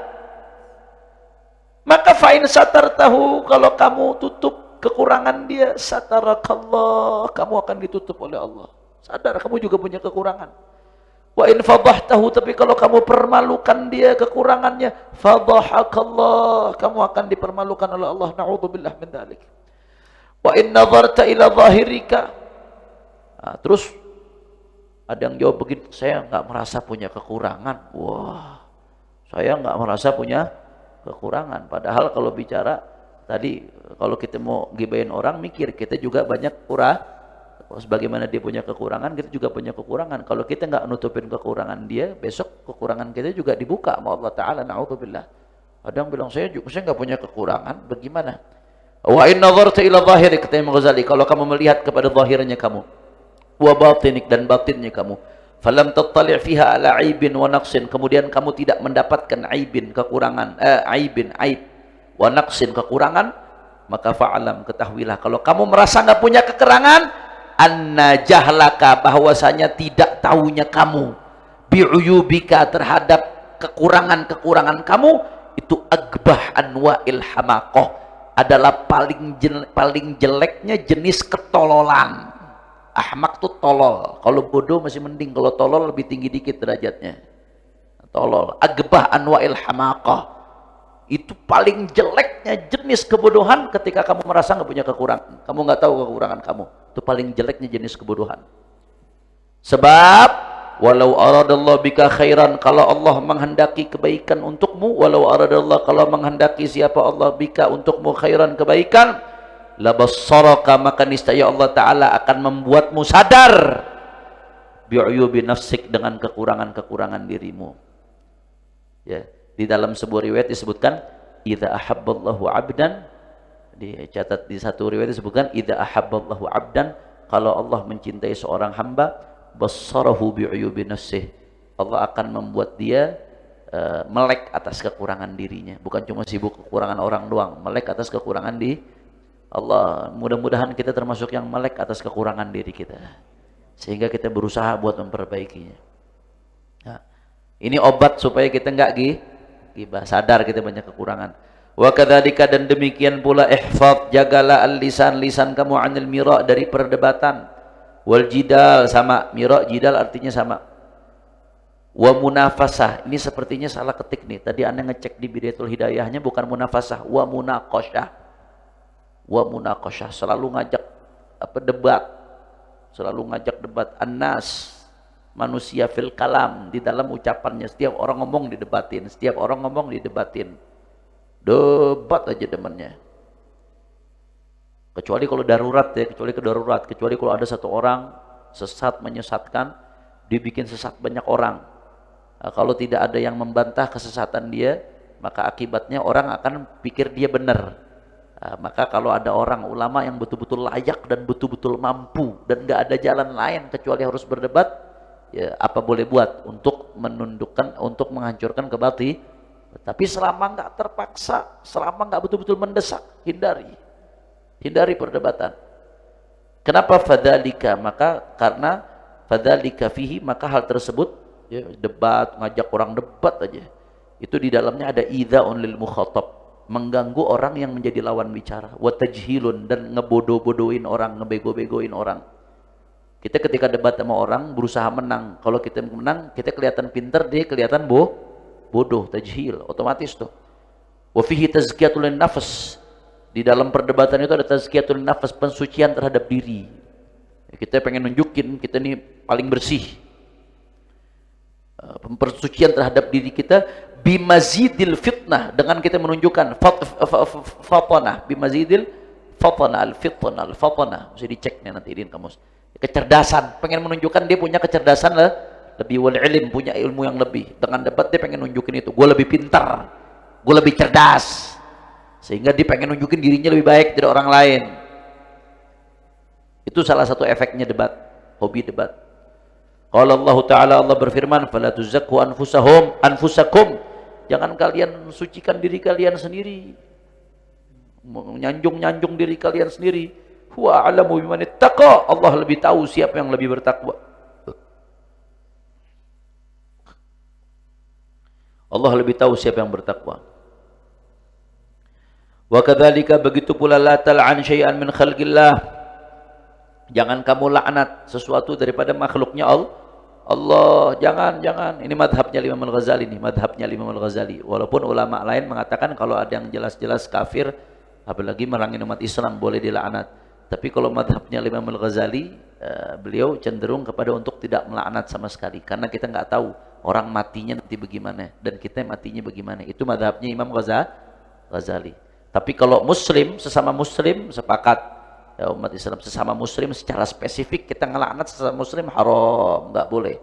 [SPEAKER 1] Maka fa'in satartahu, kalau kamu tutup kekurangan dia, satarakallah, kamu akan ditutup oleh Allah. Sadar kamu juga punya kekurangan. Wa in fadahtahu, tapi kalau kamu permalukan dia kekurangannya, fadahakallah, kamu akan dipermalukan oleh Allah. Na'udzubillah min dzalik. Wa in nazarta ila zahirika, nah, terus ada yang jawab begini, saya nggak merasa punya kekurangan. Wah, saya nggak merasa punya kekurangan. Padahal kalau bicara tadi, kalau kita mau gibahin orang, mikir kita juga banyak kurang. Sebagaimana dia punya kekurangan, kita juga punya kekurangan. Kalau kita nggak nutupin kekurangan dia, besok kekurangan kita juga dibuka sama Allah Ta'ala. Na'udzubillah. Ada yang bilang, saya nggak punya kekurangan, bagaimana? Wa in nazarta ila zahirik, kata Imam Ghazali, kalau kamu melihat kepada zahirnya kamu, wa batinik, dan batinnya kamu, falam tattali' fiha ala aibin wa naqsin, kemudian kamu tidak mendapatkan aibin, kekurangan, aib wa naqsin, kekurangan, maka fa'alam, ketahuilah, kalau kamu merasa nggak punya kekurangan, anna jahlaka, bahwasanya tidak tahunya kamu, bi'uyubika, terhadap kekurangan-kekurangan kamu, itu agbah anwa'il hamaqah, adalah paling jeleknya jenis ketololan. Ahmak tuh tolol. Kalau bodoh masih mending, kalau tolol lebih tinggi dikit derajatnya. Tolol. Agbah anwa'il hamaqah, itu paling jeleknya jenis kebodohan ketika kamu merasa nggak punya kekurangan. Kamu nggak tahu kekurangan kamu. Itu paling jeleknya jenis kebodohan. Sebab walau aradallahu bika khairan, kalau Allah menghendaki kebaikan untukmu, walau aradallahu, kalau menghendaki siapa Allah bika untukmu khairan, kebaikan, labassaraka, maka niscaya Allah Ta'ala akan membuatmu sadar bi'uyubi nafsik, dengan kekurangan-kekurangan dirimu. Ya, Di dalam sebuah riwayat disebutkan idza ahabballahu 'abdan, dicatat di satu riwayat disebutkan idza ahabballahu 'abdan, kalau Allah mencintai seorang hamba, bassarahu bi'uyubi nafsih, Allah akan membuat dia melek atas kekurangan dirinya. Bukan cuma sibuk kekurangan orang doang, melek atas kekurangan di Allah. Mudah-mudahan kita termasuk yang melek atas kekurangan diri kita, sehingga kita berusaha buat memperbaikinya. Nah, ini obat supaya kita nggak gibah, sadar kita banyak kekurangan. Wa kadzalika, dan demikian pula ihfaz, jagalah al-lisan, lisan kamu, anil mira, dari perdebatan, wal jidal, sama mira jidal artinya sama, wa munafasah, ini sepertinya salah ketik nih tadi Anda ngecek di Bidayatul Hidayahnya, bukan munafasah, wa munaqasyah. Wa munaqasyah, selalu ngajak debat, selalu ngajak debat. Annas, manusia, fil kalam, di dalam ucapannya, setiap orang ngomong didebatin, setiap orang ngomong didebatin, debat aja demennya. Kecuali kalau darurat ya, kecuali kalau ada satu orang sesat menyesatkan, dibikin sesat banyak orang. Nah, kalau tidak ada yang membantah kesesatan dia, maka akibatnya orang akan pikir dia benar. Nah, maka kalau ada orang ulama yang betul-betul layak dan betul-betul mampu dan nggak ada jalan lain kecuali harus berdebat, ya apa boleh buat untuk menundukkan, untuk menghancurkan kebatilan. Tapi selama nggak terpaksa, selama nggak betul-betul mendesak, hindari perdebatan. Kenapa fadzalika? Maka karena fadzalika fihi, maka hal tersebut, ya, debat, ngajak orang debat aja, itu di dalamnya ada idza'un lil mukhatab, mengganggu orang yang menjadi lawan bicara, wa tajhilun, dan ngebodoh-bodohin orang, ngebego-begoin orang. Kita ketika debat sama orang berusaha menang, kalau kita menang kita kelihatan pintar, dia kelihatan bodoh, tajhil, otomatis tuh. Wa fihi tazkiyatul nafs, di dalam perdebatan itu ada tazkiyatul nafs, pensucian terhadap diri. Kita pengen nunjukin kita nih paling bersih, pensucian terhadap diri kita, bimazidil fitnah, dengan kita menunjukkan fatanah, bimazidil fatanah, al-fatanah, mesti dicek nih nanti di kamus. Kecerdasan, pengen menunjukkan dia punya kecerdasan lah, lebih, wal ilm, punya ilmu yang lebih. Dengan debat dia pengen nunjukin itu, gue lebih pintar, gue lebih cerdas, sehingga dia pengen nunjukin dirinya lebih baik dari orang lain. Itu salah satu efeknya debat, hobi debat. Qala Allah Ta'ala, Allah berfirman, fala tuzakku anfusakum, jangan kalian sucikan diri kalian sendiri, nyanjung diri kalian sendiri. Huwa a'lamu biman ittaqa, Allah lebih tahu siapa yang lebih bertakwa. Allah lebih tahu siapa yang bertakwa. Wa kadzalika, begitu pula la tal'an syai'an min khalqillah, jangan kamu laknat sesuatu daripada makhluknya Allah. Jangan. Ini madhabnya Imam Al-Ghazali, walaupun ulama lain mengatakan kalau ada yang jelas-jelas kafir, apalagi merangin umat Islam, boleh dilaknat. Tapi kalau madhabnya Imam Al-Ghazali, beliau cenderung kepada untuk tidak melaknat sama sekali, karena kita nggak tahu orang matinya nanti bagaimana dan kita matinya bagaimana. Itu madhabnya Imam Ghazali. Tapi kalau muslim, sesama muslim sepakat, ya, umat Islam sesama muslim secara spesifik kita ngelaknat sesama muslim haram, nggak boleh.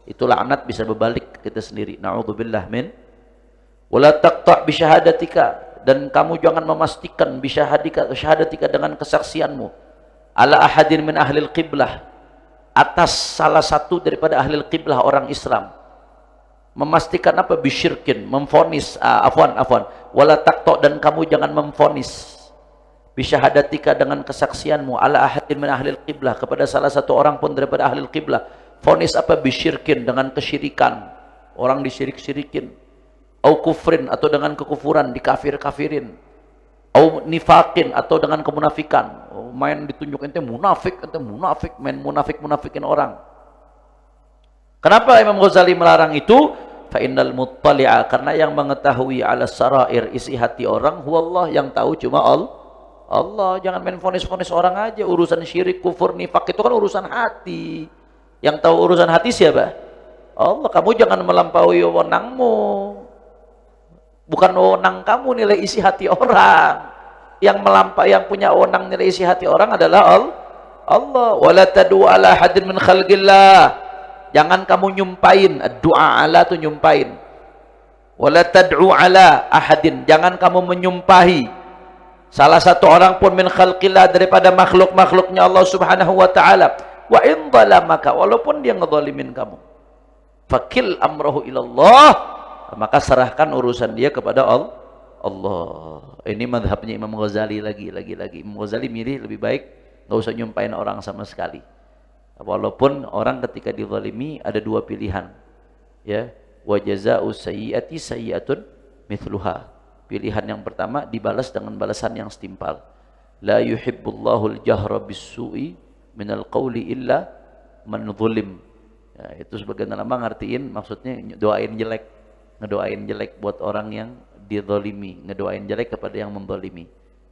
[SPEAKER 1] Itu laknat bisa berbalik ke kita sendiri. Na'udzubillah min. Wala taqta' bi syahadatika, dan kamu jangan memastikan bi syahadatika, dengan kesaksianmu, ala ahadin min ahlil qiblah, atas salah satu daripada ahlil qiblah, orang Islam. Memastikan apa? Bisyirkin, memfonis, afwan, wala taqta', dan kamu jangan memfonis bisyahadatika, dengan kesaksianmu, ala ahadin min ahlil qiblah, kepada salah satu orang pun daripada ahlil qiblah. Fonis apa? Bisyirkin, dengan kesyirikan, orang disyirik-syirikin, au kufrin, atau dengan kekufuran, dikafir-kafirin, au nifaqin, atau dengan kemunafikan. Main ditunjuk ente munafik, main munafikin orang. Kenapa Imam Ghazali melarang itu? Fa innal muttali'a, karena yang mengetahui ala sarair, isi hati orang, huwallah, yang tahu cuma Allah. Jangan main fonis-fonis orang aja. Urusan syirik, kufur, nifak itu kan urusan hati. Yang tahu urusan hati siapa? Allah. Kamu jangan melampaui wewenangmu. Bukan wewenang kamu nilai isi hati orang. Yang punya wewenang nilai isi hati orang adalah Allah. Wala tad'u ala hadin min khalqillah, jangan kamu nyumpain. Doa ala itu nyumpain. Wala tad'u ala ahadin, jangan kamu menyumpahi salah satu orang pun min khalqillah, daripada makhluk-makhluknya Allah Subhanahu wa taala. Wa in zalamaka, walaupun dia ngezalimin kamu, fakil amrahu ilallah, maka serahkan urusan dia kepada Allah. Ini madhabnya Imam Ghazali lagi. Imam Ghazali milih lebih baik nggak usah nyumpahin orang sama sekali. Walaupun orang ketika dizalimi ada dua pilihan, ya, wa jazaa'u sayyi'ati sayyi'atun mithluha. Pilihan yang pertama dibalas dengan balasan yang setimpal. La yuhibbullahu al-jahra bis-su'i minal qawli illa man zulim. Ya, itu sebagian ulama ngertiin maksudnya ngedoain jelek buat orang yang dizalimi, ngedoain jelek kepada yang menzalimi.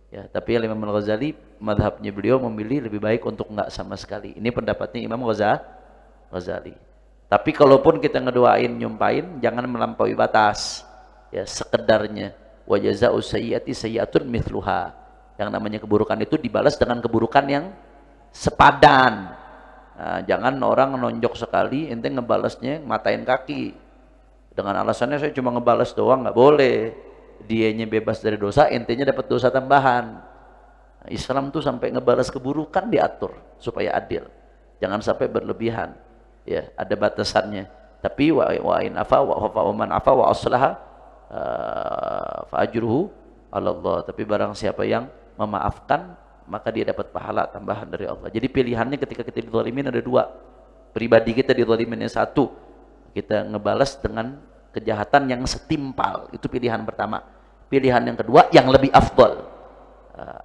[SPEAKER 1] Ya, tapi Imam Al-Ghazali mazhabnya beliau memilih lebih baik untuk enggak sama sekali. Ini pendapatnya Imam Ghazali. Tapi kalaupun kita ngedoain, nyumpain, jangan melampaui batas. Ya, sekedarnya. Wa jazaa'u sayyi'ati sayyi'atun mithluha. Yang namanya keburukan itu dibalas dengan keburukan yang sepadan. Nah, jangan orang nonjok sekali, ente ngebalasnya matain kaki. Dengan alasannya saya cuma ngebalas doang, nggak boleh. Dianya bebas dari dosa, entenya dapat dosa tambahan. Nah, Islam tuh sampai ngebalas keburukan diatur supaya adil. Jangan sampai berlebihan. Ya, ada batasannya. Tapi wa in afa wa man afa wa aslaha fa ajruhu 'ala Allah. Tapi barang siapa yang memaafkan, maka dia dapat pahala tambahan dari Allah. Jadi pilihannya ketika kita dizalimin ada dua. Pribadi kita dizalimin, yang satu, kita ngebalas dengan kejahatan yang setimpal. Itu pilihan pertama. Pilihan yang kedua yang lebih afdal.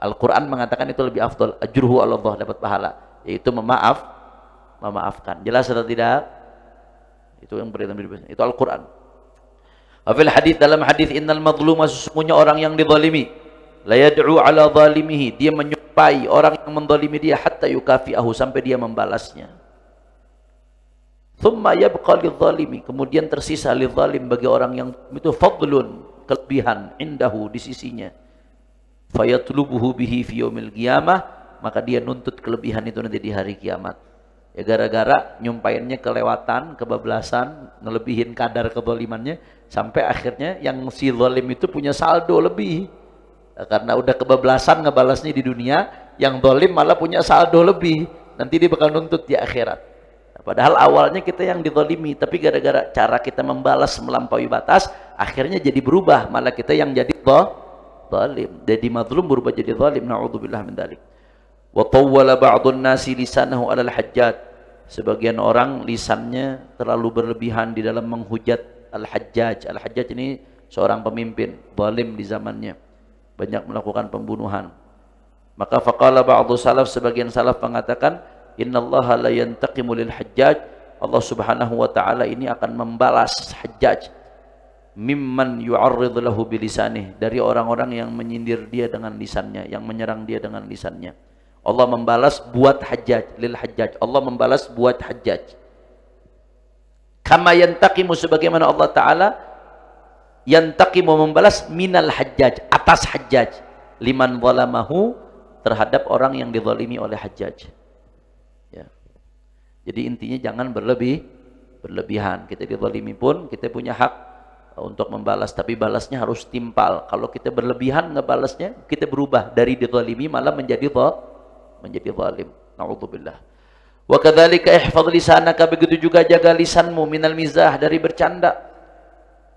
[SPEAKER 1] Al-Quran mengatakan itu lebih afdal. Ajruhu 'ala Allah, dapat pahala. Yaitu memaafkan. Jelas atau tidak? Itu yang berita itu Al-Quran. Afil hadis, dalam hadis, innal madluma, sesungguhnya orang yang dizalimi, la yad'u ala zalimihi, dia menyumpahi orang yang menzalimi dia hatta yukafi'ahu, sampai dia membalasnya. Thumma yabqa lidzalimi, kemudian tersisa lidzalim, bagi orang yang itu fadlun, kelebihan, indahu, di sisinya. Fayatlubuhu bihi fi yaumil qiyamah, maka dia nuntut kelebihan itu nanti di hari kiamat. Ya, gara-gara nyumpainnya kelewatan, kebablasan, ngelebihin kadar kezalimannya, sampai akhirnya yang si zalim itu punya saldo lebih. Karena udah kebablasan ngebalasnya di dunia, yang zalim malah punya saldo lebih. Nanti dia bakal nuntut di akhirat. Nah, padahal awalnya kita yang dizalimi, tapi gara-gara cara kita membalas melampaui batas, akhirnya jadi berubah, malah kita yang jadi zalim. Jadi mazlum berubah jadi zalim. Na'udzubillah min dzalik. Wa tawwala ba'dun nasi lisanahu 'alal hajjat. Sebagian orang lisannya terlalu berlebihan di dalam menghujat Al-Hajjaj. Al-Hajjaj ini seorang pemimpin zalim di zamannya, banyak melakukan pembunuhan. Maka faqala ba'du salaf, sebagian salaf mengatakan, innallaha la yantaqimu lil Hajjaj, Allah Subhanahu wa taala ini akan membalas Hajjaj, mimman yu'arrid lahu bilisanih, dari orang-orang yang menyindir dia dengan lisannya, yang menyerang dia dengan lisannya. Allah membalas buat Hajjaj, lil Hajjaj. Allah membalas buat Hajjaj. Kama yantaqimu, sebagaimana Allah Ta'ala yantaqimu, membalas minal Hajjaj, atas Hajjaj, liman zalamahu, terhadap orang yang dizalimi oleh Hajjaj. Ya. Jadi intinya jangan berlebihan. Kita dizalimi pun kita punya hak untuk membalas, tapi balasnya harus timpal. Kalau kita berlebihan ngebalasnya, kita berubah dari dizalimi malah menjadi zalim. Na'udzubillah. Wa kadzalika ihfaz lisanaka, begitu juga jaga lisanmu, minal mizah, dari bercanda.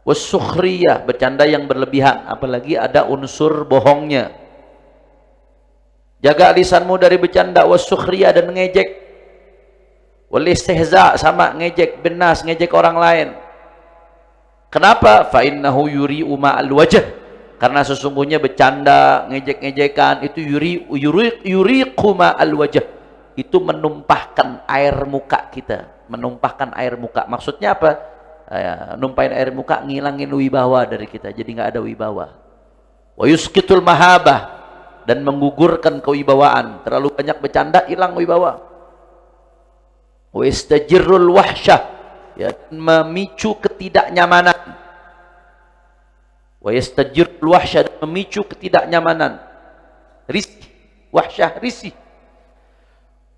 [SPEAKER 1] Was-sukhriyah, bercanda yang berlebihan, apalagi ada unsur bohongnya. Jaga lisanmu dari bercanda, was-sukhriyah, dan ngejek. Wal istihza, sama ngejek, benas, ngejek orang lain. Kenapa? Fa innahu yuri'u ma'al wajh, karena sesungguhnya bercanda, ngejek-ngejekan itu yuriqu ma'al wajh, itu menumpahkan air muka kita, menumpahkan air muka. Maksudnya apa? Numpahin air muka, ngilangin wibawa dari kita, jadi nggak ada wibawa. Wa yusqitul mahabah, dan menggugurkan kewibawaan. Terlalu banyak bercanda, hilang wibawa. Wa istajirrul wahsyah, ya, memicu ketidaknyamanan. Wa yastajirul wahsyah, memicu ketidaknyamanan. Risih, wahsyah, risih.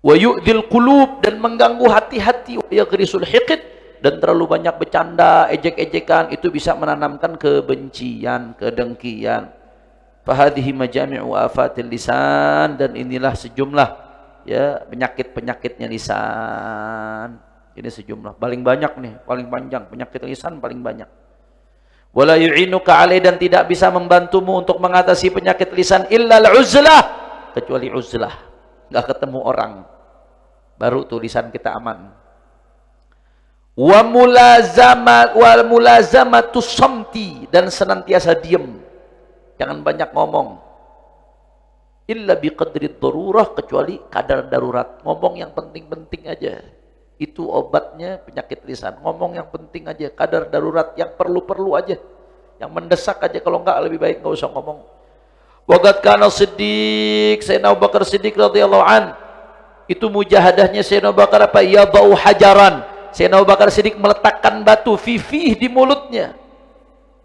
[SPEAKER 1] Wa yu'dhil qulub, dan mengganggu hati-hati. Wa yaghrisul hiqd, dan terlalu banyak bercanda, ejek-ejekan, itu bisa menanamkan kebencian, kedengkian. Fahadhihi majami'u afatil lisan, dan inilah sejumlah ya penyakit-penyakitnya lisan. Ini sejumlah, paling banyak nih, paling panjang, penyakit lisan paling banyak. Wala yu'inuka alaih, dan tidak bisa membantumu untuk mengatasi penyakit lisan illa al-uzlah, kecuali uzlah, enggak ketemu orang, baru tuh lisan kita aman. Wa mulazamatu samti, dan senantiasa diam, jangan banyak ngomong. Illa biqadri darurah, kecuali kadar darurat, ngomong yang penting-penting aja. Itu obatnya penyakit lisan. Ngomong yang penting aja, kadar darurat, yang perlu-perlu aja, yang mendesak aja. Kalau enggak, lebih baik enggak usah ngomong. Waqad kana Siddiq, Sayyidina Abu Bakar Siddiq radhiyallahu an, itu mujahadahnya Sayyidina Abu Bakar apa? Yadau hajaran. Sayyidina Abu Bakar Siddiq meletakkan batu fifih di mulutnya.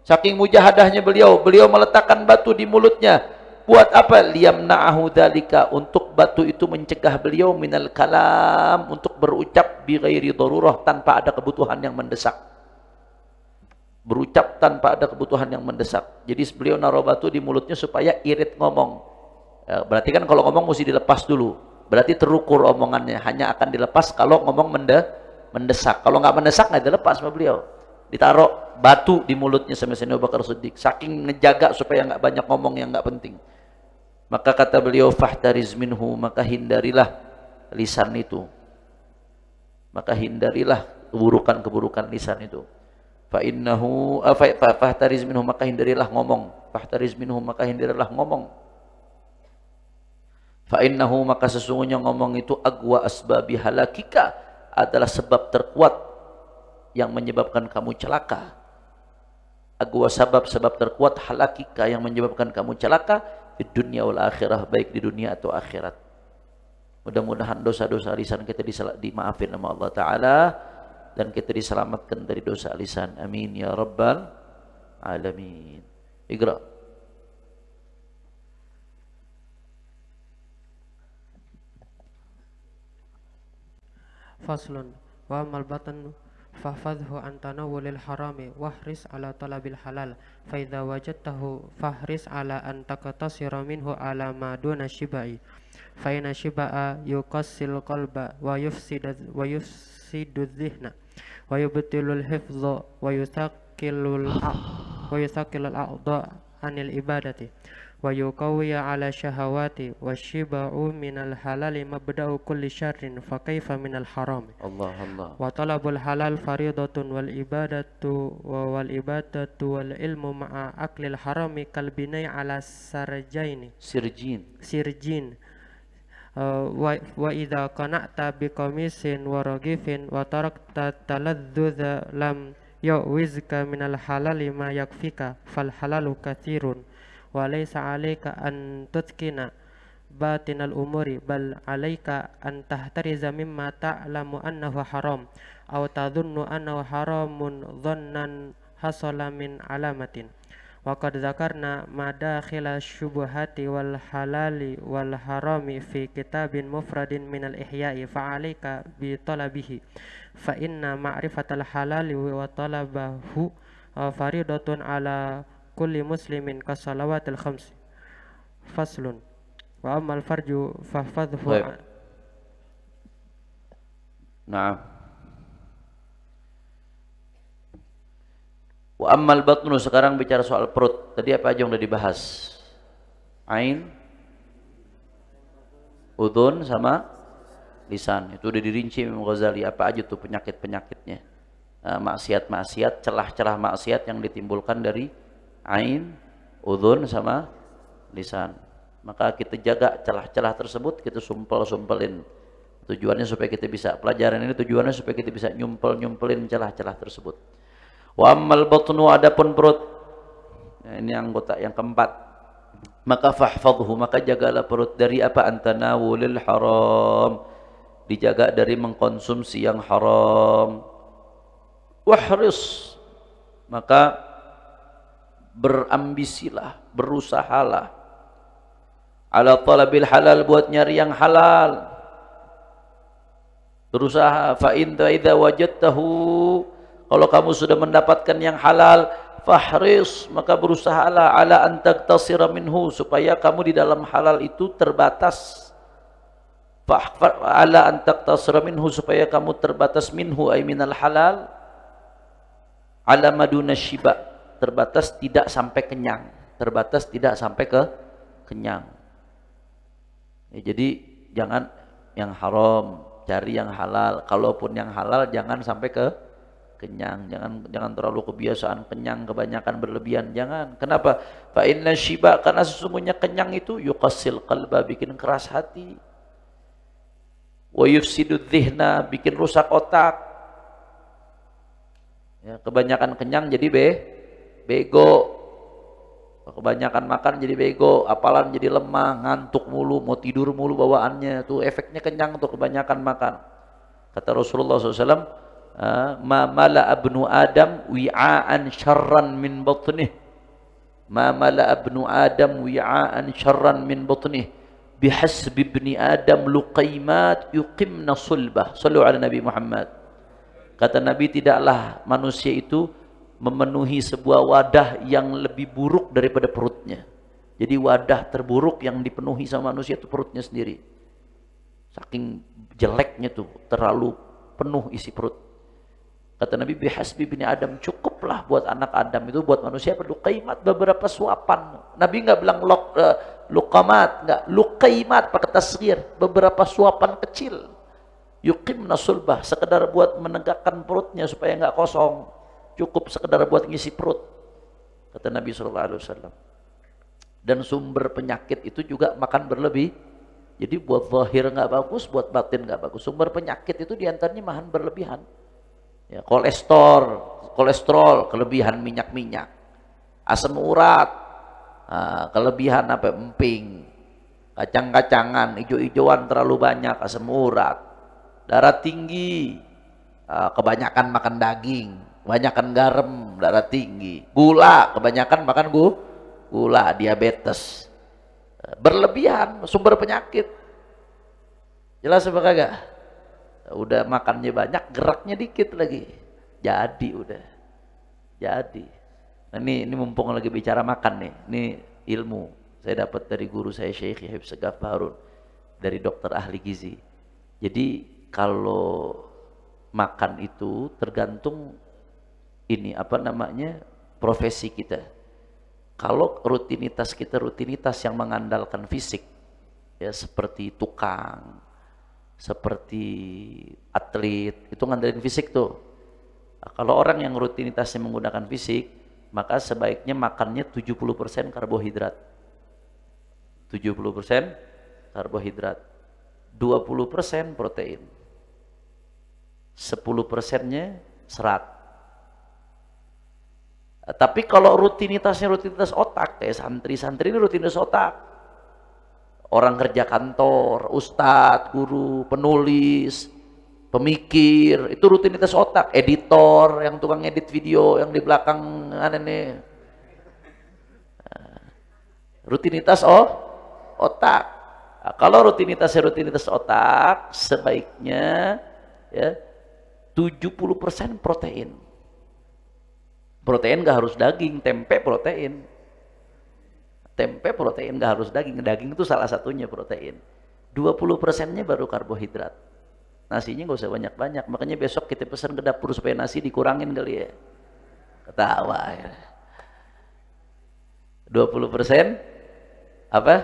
[SPEAKER 1] Saking mujahadahnya beliau meletakkan batu di mulutnya. Buat apa? Liyamna'ahu dzalika, untuk batu itu mencegah beliau minal kalam, untuk berucap bi ghairi darurah, tanpa ada kebutuhan yang mendesak. Berucap tanpa ada kebutuhan yang mendesak. Jadi beliau naruh batu di mulutnya supaya irit ngomong. Ya, berarti kan kalau ngomong mesti dilepas dulu. Berarti terukur omongannya, hanya akan dilepas kalau ngomong mendesak. Kalau nggak mendesak nggak dilepas sama beliau. Ditaruh batu di mulutnya sama Sayyidina Abu Bakar Siddiq, saking ngejaga supaya nggak banyak ngomong yang nggak penting. Maka kata beliau, fahtariz minhu, maka hindarilah lisan itu. Maka hindarilah keburukan-keburukan lisan itu. Fa innahu fahtariz minhu, maka hindarilah ngomong. Fahtariz minhu, maka hindarilah ngomong. Fa innahu, maka sesungguhnya ngomong itu agwa asbabi halakika, adalah sebab terkuat yang menyebabkan kamu celaka. Agwa sebab terkuat halakika, yang menyebabkan kamu celaka di dunia wal akhirah, baik di dunia atau akhirat. Mudah-mudahan dosa-dosa lisan kita dimaafin sama Allah Ta'ala, dan kita diselamatkan dari dosa lisan. Amin ya rabbal alamin. Iqra.
[SPEAKER 2] Faslun wa amal batan fahfadhu an tanawulil harami wahris ala talabil halal fa idza wajadtahu fahris ala an taqtasira minhu ala ma duna shibai fa inna shibaa yuqassil qalba wa yufsidu dhihna wa yubtilul hifdha wa yuthaqilul a'dha anil ibadati wa yuqawwiya ala syahawati wa shiba'u minal halali mabda'u kulli syarrin fa kaifa minal haram.
[SPEAKER 1] Allah Allah.
[SPEAKER 2] Wa talabul halal faridatun wal ibadatu wal ilmu ma'a aklil harami kal binai ala sirjin wa idza qana'ta bi qamisin wa ragifin wa tarakta taladdudha lam yu'wizka minal halali ma yakfika fal halalu katsirun wa laysa 'alaika an tutkina batinal umuri bal 'alaika an tahtariza mimma ta'lamu annahu haram aw tadhunnu annahu haramun dhannan hasala min alamatin wa qad dzakarna madakhila syubhati wal halali wal harami fi kitabin mufradin minal ihya'i fa 'alaika bi talabihi fa inna ma'rifatal halali wa talabahu faridatun ala kulli muslimin kasalawatil khams. Faslun wa ammal farju fahfadhu.
[SPEAKER 1] Naam. Wa ammal batnu, sekarang bicara soal perut. Tadi apa aja yang udah dibahas? Ain, udhun sama lisan. Itu udah dirinci Imam Ghazali, apa aja tuh penyakit-penyakitnya. Maksiat-maksiat, celah-celah maksiat yang ditimbulkan dari ain, udhun sama lisan. Maka kita jaga celah-celah tersebut, kita sumpel-sumpelin. Tujuannya supaya kita bisa, pelajaran ini tujuannya supaya kita bisa nyumpelin celah-celah tersebut. Wa ammal batnu, adapun perut. Nah, ini anggota yang keempat. Maka fahfadhu, maka jagalah perut dari apa? Antanawulil haram, dijaga dari mengkonsumsi yang haram. Wahris, maka berambisilah, berusahalah ala talabil halal, buat nyari yang halal. berusaha. Fa in idza wajadtahu, kalau kamu sudah mendapatkan yang halal, fahris, maka berusahalah ala an taqtasira minhu, supaya kamu di dalam halal itu terbatas. Ala an taqtasira minhu, supaya kamu terbatas minhu ay minal halal, ala maduna syiba, terbatas tidak sampai kenyang, terbatas tidak sampai ke kenyang. Ya, jadi jangan yang haram, cari yang halal. Kalaupun yang halal jangan sampai ke kenyang, jangan terlalu kebiasaan kenyang kebanyakan berlebihan, jangan. Kenapa? Fa inna syiba, karena sesungguhnya kenyang itu yuqassil qalba, bikin keras hati. Wa yufsidu dhihna, bikin rusak otak. Ya, kebanyakan kenyang jadi bego. Kebanyakan makan jadi bego, apalan jadi lemah, ngantuk mulu, mau tidur mulu bawaannya. Tuh efeknya kenyang tuh kebanyakan makan. Kata Rasulullah SAW, ma mala abnu adam wi'aan syarran min batnih, ma mala abnu adam wi'aan syarran min batnih, bihasbi ibni adam luqaimat yuqimna sulbah. Sallu ala Nabi Muhammad. Kata Nabi, tidaklah manusia itu memenuhi sebuah wadah yang lebih buruk daripada perutnya. Jadi wadah terburuk yang dipenuhi sama manusia itu perutnya sendiri. Saking jeleknya tuh, terlalu penuh isi perut. Kata Nabi, bihasbi bin Adam, cukuplah buat anak Adam itu, buat manusia perlu qaimat, beberapa suapan. Nabi nggak bilang luqamat, nggak, luqaimat pakai tasghir, beberapa suapan kecil. Yuqimna sulbah, sekedar buat menegakkan perutnya supaya nggak kosong. Cukup sekedar buat ngisi perut, kata Nabi SAW. Dan sumber penyakit itu juga makan berlebih. Jadi buat zahir nggak bagus, buat batin nggak bagus. Sumber penyakit itu diantaranya makan berlebihan. Ya, kolesterol, kelebihan minyak-minyak, asam urat, kelebihan apa, emping, kacang-kacangan, ijo-ijoan terlalu banyak, asam urat, darah tinggi, kebanyakan makan daging, kebanyakan garam, darah tinggi, gula, kebanyakan makan gula, diabetes, berlebihan, sumber penyakit. Jelas apa kagak? Udah makannya banyak, geraknya dikit lagi, jadi udah, jadi. Nah, ini mumpung lagi bicara makan nih, ini ilmu saya dapat dari guru saya Syekh Yahya Segaf Harun, dari dokter ahli gizi. Jadi kalau makan itu tergantung ini apa namanya, profesi kita. Kalau rutinitas kita rutinitas yang mengandalkan fisik, ya seperti tukang, seperti atlet, itu ngandalin fisik tuh. Nah, kalau orang yang rutinitasnya menggunakan fisik, maka sebaiknya makannya 70% karbohidrat. 70% karbohidrat, 20% protein, 10%-nya serat. Tapi kalau rutinitasnya rutinitas otak, kayak santri-santri ini rutinitas otak. Orang kerja kantor, ustadz, guru, penulis, pemikir, itu rutinitas otak. Editor, yang tukang edit video, yang di belakang aneh, rutinitas otak. Nah, kalau rutinitas otak, sebaiknya ya 70% protein. Protein gak harus daging, tempe protein. Tempe protein gak harus daging, daging itu salah satunya protein. 20%-nya baru karbohidrat. Nasinya gak usah banyak-banyak, makanya besok kita pesan ke dapur supaya nasi dikurangin kali ya. Ketawa ya. 20% apa?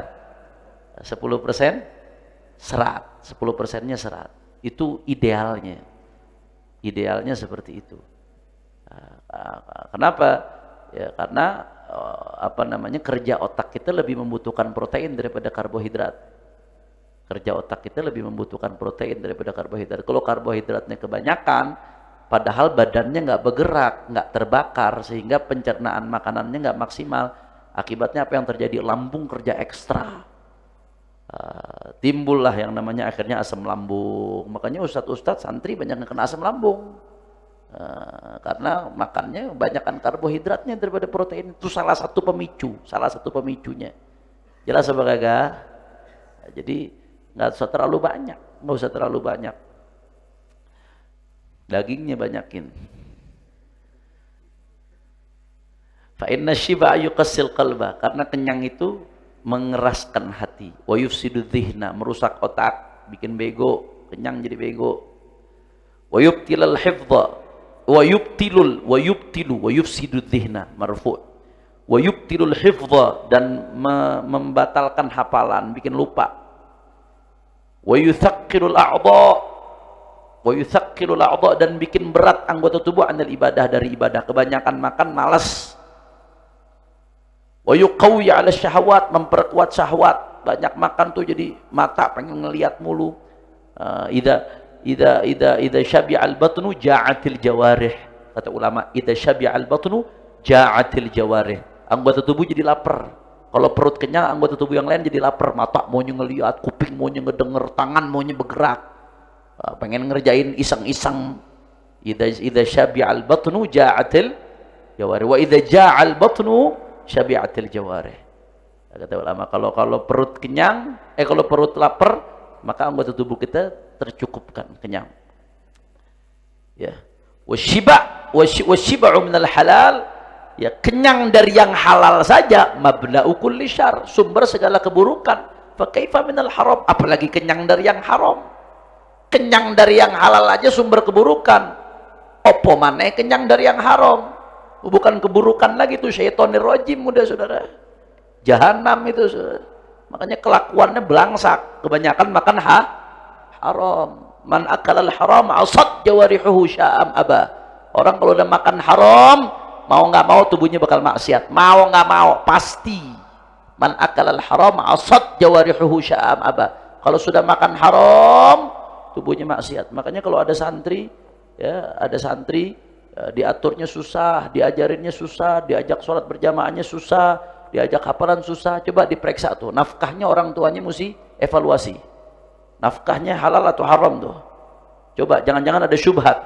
[SPEAKER 1] 10% serat, 10%-nya serat. Itu idealnya. Idealnya seperti itu. Kenapa? Ya karena apa namanya, kerja otak kita lebih membutuhkan protein daripada karbohidrat. Kerja otak kita lebih membutuhkan protein daripada karbohidrat. Kalau karbohidratnya kebanyakan, padahal badannya nggak bergerak, nggak terbakar, sehingga pencernaan makanannya nggak maksimal. Akibatnya apa yang terjadi? Lambung kerja ekstra. Timbullah yang namanya akhirnya asam lambung. Makanya ustadz-ustadz santri banyak yang kena asam lambung. Karena makannya banyakkan karbohidratnya daripada protein. Itu salah satu pemicunya. Jelas apa kagak? Jadi nggak usah terlalu banyak, dagingnya banyakin. Fa inna syiba yuqassil qalba, karena kenyang itu mengeraskan hati. Wa yufsidu dhihna, merusak otak, bikin bego, kenyang jadi bego. Wa yubtilal hifdha, wa yufsidu dhihna, marfu'. Wa yubtilul hifdha, dan membatalkan hafalan, bikin lupa. Wa yuthaqqilul a'dha, dan bikin berat anggota tubuh anil ibadah, dari ibadah. Kebanyakan makan malas. Wa yuqawwi 'ala syahawat, memperkuat syahwat. Banyak makan tuh jadi mata pengen ngelihat mulu. Idza syabi'al batnu ja'atil jawarih. Kata ulama, idza syabi'al batnu ja'atil jawarih. Anggota tubuh jadi lapar. Kalau perut kenyang, anggota tubuh yang lain jadi lapar. Mata maunya ngelihat, kuping maunya ngedenger, tangan maunya bergerak. Pengen ngerjain iseng-iseng. Idza syabi'al batnu ja'atil jawarih. Wa idza ja'al batnu syabi'atil jawarih. Kata ulama, kalau perut kenyang, kalau perut lapar, maka anggota tubuh kita tercukupkan, kenyang. Ya. Wasyiba'u minal halal, ya, kenyang dari yang halal saja mabda'u kulli syarr, sumber segala keburukan. Fa kaifa minal haram, apalagi kenyang dari yang haram. Kenyang dari yang halal aja sumber keburukan. Opo maneh kenyang dari yang haram? Bukan keburukan lagi, itu syaitonir rajim udah saudara, jahanam itu saudara. Makanya kelakuannya belangsak, kebanyakan makan haram. Man akalal haram asad jawarihuhu sya'am aba. Orang kalau udah makan haram, mau nggak mau tubuhnya bakal maksiat, mau nggak mau pasti. Man akalal haram asad jawarihuhu sya'am aba. Kalau sudah makan haram, tubuhnya maksiat. Makanya kalau ada santri, ya, ada santri, diaturnya susah, diajarinnya susah, diajak sholat berjamaahnya susah, diajak hafalan susah. Coba diperiksa tuh, nafkahnya orang tuanya mesti evaluasi. Nafkahnya halal atau haram tuh. Coba, jangan-jangan ada syubhat.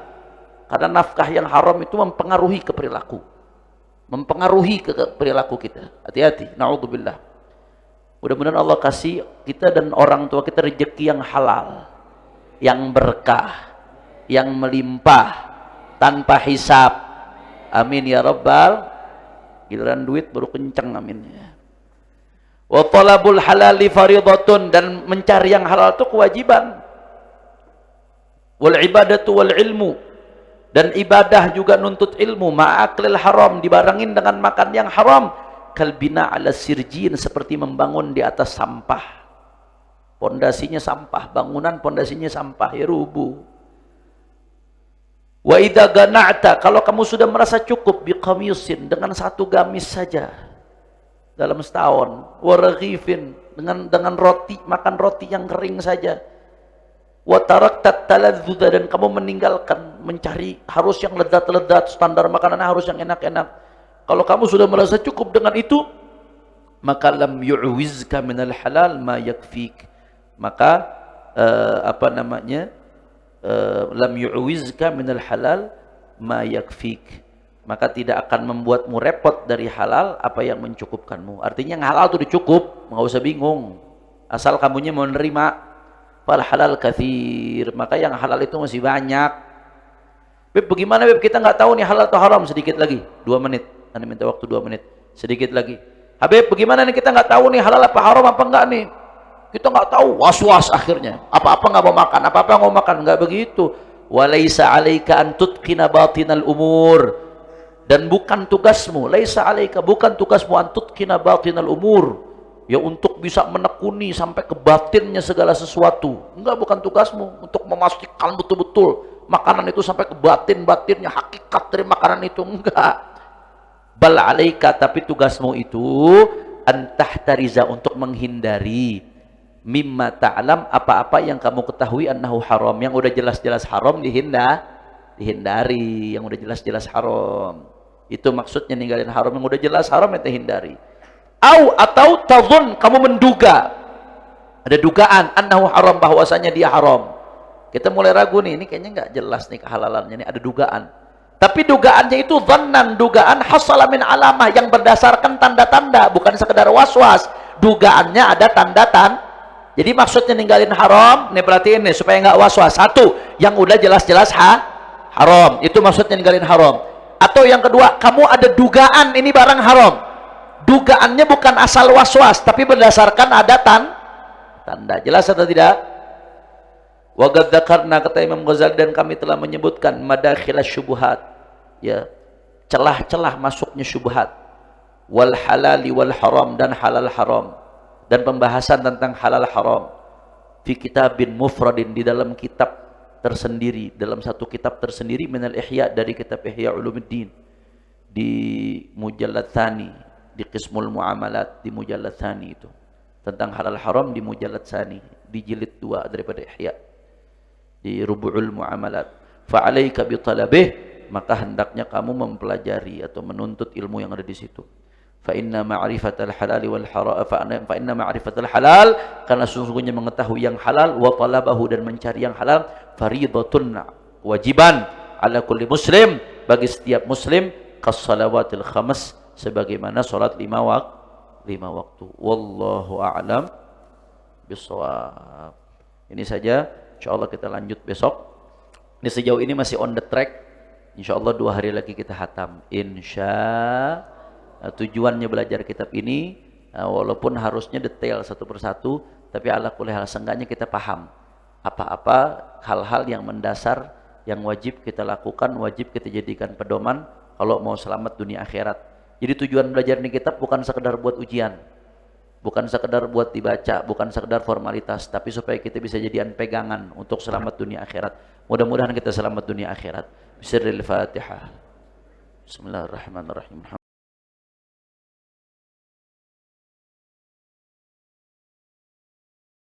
[SPEAKER 1] Karena nafkah yang haram itu mempengaruhi ke perilaku. Mempengaruhi ke perilaku kita. Hati-hati, na'udzubillah. Mudah-mudahan Allah kasih kita dan orang tua kita rezeki yang halal, yang berkah, yang melimpah, tanpa hisab. Amin ya rabbal. Giliran duit baru kenceng, amin ya. Wa talabul halali faridatun, dan mencari yang halal itu kewajiban. Wal ibadatu wal ilmu, dan ibadah juga nuntut ilmu. Ma'aklil haram, dibarengin dengan makan yang haram. Kalbina ala sirjin, seperti membangun di atas sampah. Pondasinya sampah, bangunan pondasinya sampah, ya rubuh. Wa idza gana'ta, kalau kamu sudah merasa cukup, biqamisin, dengan satu gamis saja dalam setahun. Wa raghifin, dengan roti, makan roti yang kering saja. Wa taraktat taladzuda, dan kamu meninggalkan mencari harus yang lezat-lezat, standar makanannya harus yang enak-enak. Kalau kamu sudah merasa cukup dengan itu, maka lam yu'wizka minal halal ma yakfik. Maka lam yu'wizka minal halal ma yakfik, maka tidak akan membuatmu repot dari halal apa yang mencukupkanmu. Artinya yang halal itu dicukup, nggak usah bingung, asal kamunya mau nerima. Fal halal katsir, maka yang halal itu masih banyak. Beb, bagaimana Beb, kita nggak tahu nih halal atau haram? Sedikit lagi, 2 menit, Anda minta waktu 2 menit, sedikit lagi. Habib, bagaimana nih kita nggak tahu nih halal apa haram apa enggak nih? Kita nggak tahu, was-was akhirnya. Apa-apa nggak mau makan, apa-apa nggak mau makan. Nggak begitu. Walaisa 'alaika an tutqina batinal umur, dan bukan tugasmu, laisa 'alaika, bukan tugasmu an tutqina batinal umur, ya untuk bisa menekuni sampai ke batinnya segala sesuatu. Enggak, bukan tugasmu untuk memastikan betul-betul makanan itu sampai ke batin-batinnya, hakikat dari makanan itu. Enggak. Bal 'alaika, tapi tugasmu itu antahtariza, untuk menghindari mimma ta'lam, apa-apa yang kamu ketahui annahu haram, yang udah jelas-jelas haram dihindari, yang udah jelas-jelas haram. Itu maksudnya ninggalin haram, yang udah jelas haram itu hindari. Atau tazun, kamu menduga, ada dugaan annahu haram, bahwasanya dia haram. Kita mulai ragu nih, ini kayaknya nggak jelas nih kehalalannya, nih ada dugaan. Tapi dugaannya itu dhannan, dugaan hasala min alamah, yang berdasarkan tanda-tanda, bukan sekedar was-was. Dugaannya ada tanda-tanda. Jadi maksudnya ninggalin haram, nih perhatiin nih supaya nggak was-was. Satu, yang udah jelas-jelas haram. Itu maksudnya ninggalin haram. Atau yang kedua, kamu ada dugaan ini barang haram. Dugaannya bukan asal was-was, tapi berdasarkan ada tanda. Jelas atau tidak? Wa qad dzakarna, kata Imam Ghazali, dan kami telah menyebutkan madakhilas syubhat, ya, celah-celah masuknya syubhat, wal halali wal haram, dan halal haram, dan pembahasan tentang halal haram fi kitabin mufradin, di dalam kitab tersendiri, dalam satu kitab tersendiri, minal ihya, dari kitab Ihya Ulumuddin, di mujallad tsani, di qismul muamalat, di mujallad tsani itu, tentang halal haram di mujallad tsani, di jilid 2 daripada Ihya, di rubu'ul muamalat. Fa alaika bi talabih, maka hendaknya kamu mempelajari atau menuntut ilmu yang ada di situ. Fa inna ma'rifatal halal wal haram, fa inna ma'rifatal halal, karena sesungguhnya mengetahui yang halal, wa talabahu, dan mencari yang halal, faridatun, wajiban, ala kulli muslim, bagi setiap muslim, kas salawatil khamas, sebagaimana salat 5 waktu. Wallahu a'lam bishawab. Ini saja, insyaallah kita lanjut besok. Ini sejauh ini masih on the track. Insyaallah 2 hari lagi kita hatam. Tujuannya belajar kitab ini, walaupun harusnya detail satu persatu, tapi ala kulli hal seenggaknya kita paham apa-apa hal-hal yang mendasar, yang wajib kita lakukan, wajib kita jadikan pedoman kalau mau selamat dunia akhirat. Jadi tujuan belajar ini kitab bukan sekedar buat ujian, bukan sekedar buat dibaca, bukan sekedar formalitas, tapi supaya kita bisa jadikan pegangan untuk selamat dunia akhirat. Mudah-mudahan kita selamat dunia akhirat. Bismillahirrahmanirrahim. Bismillahirrahmanirrahim.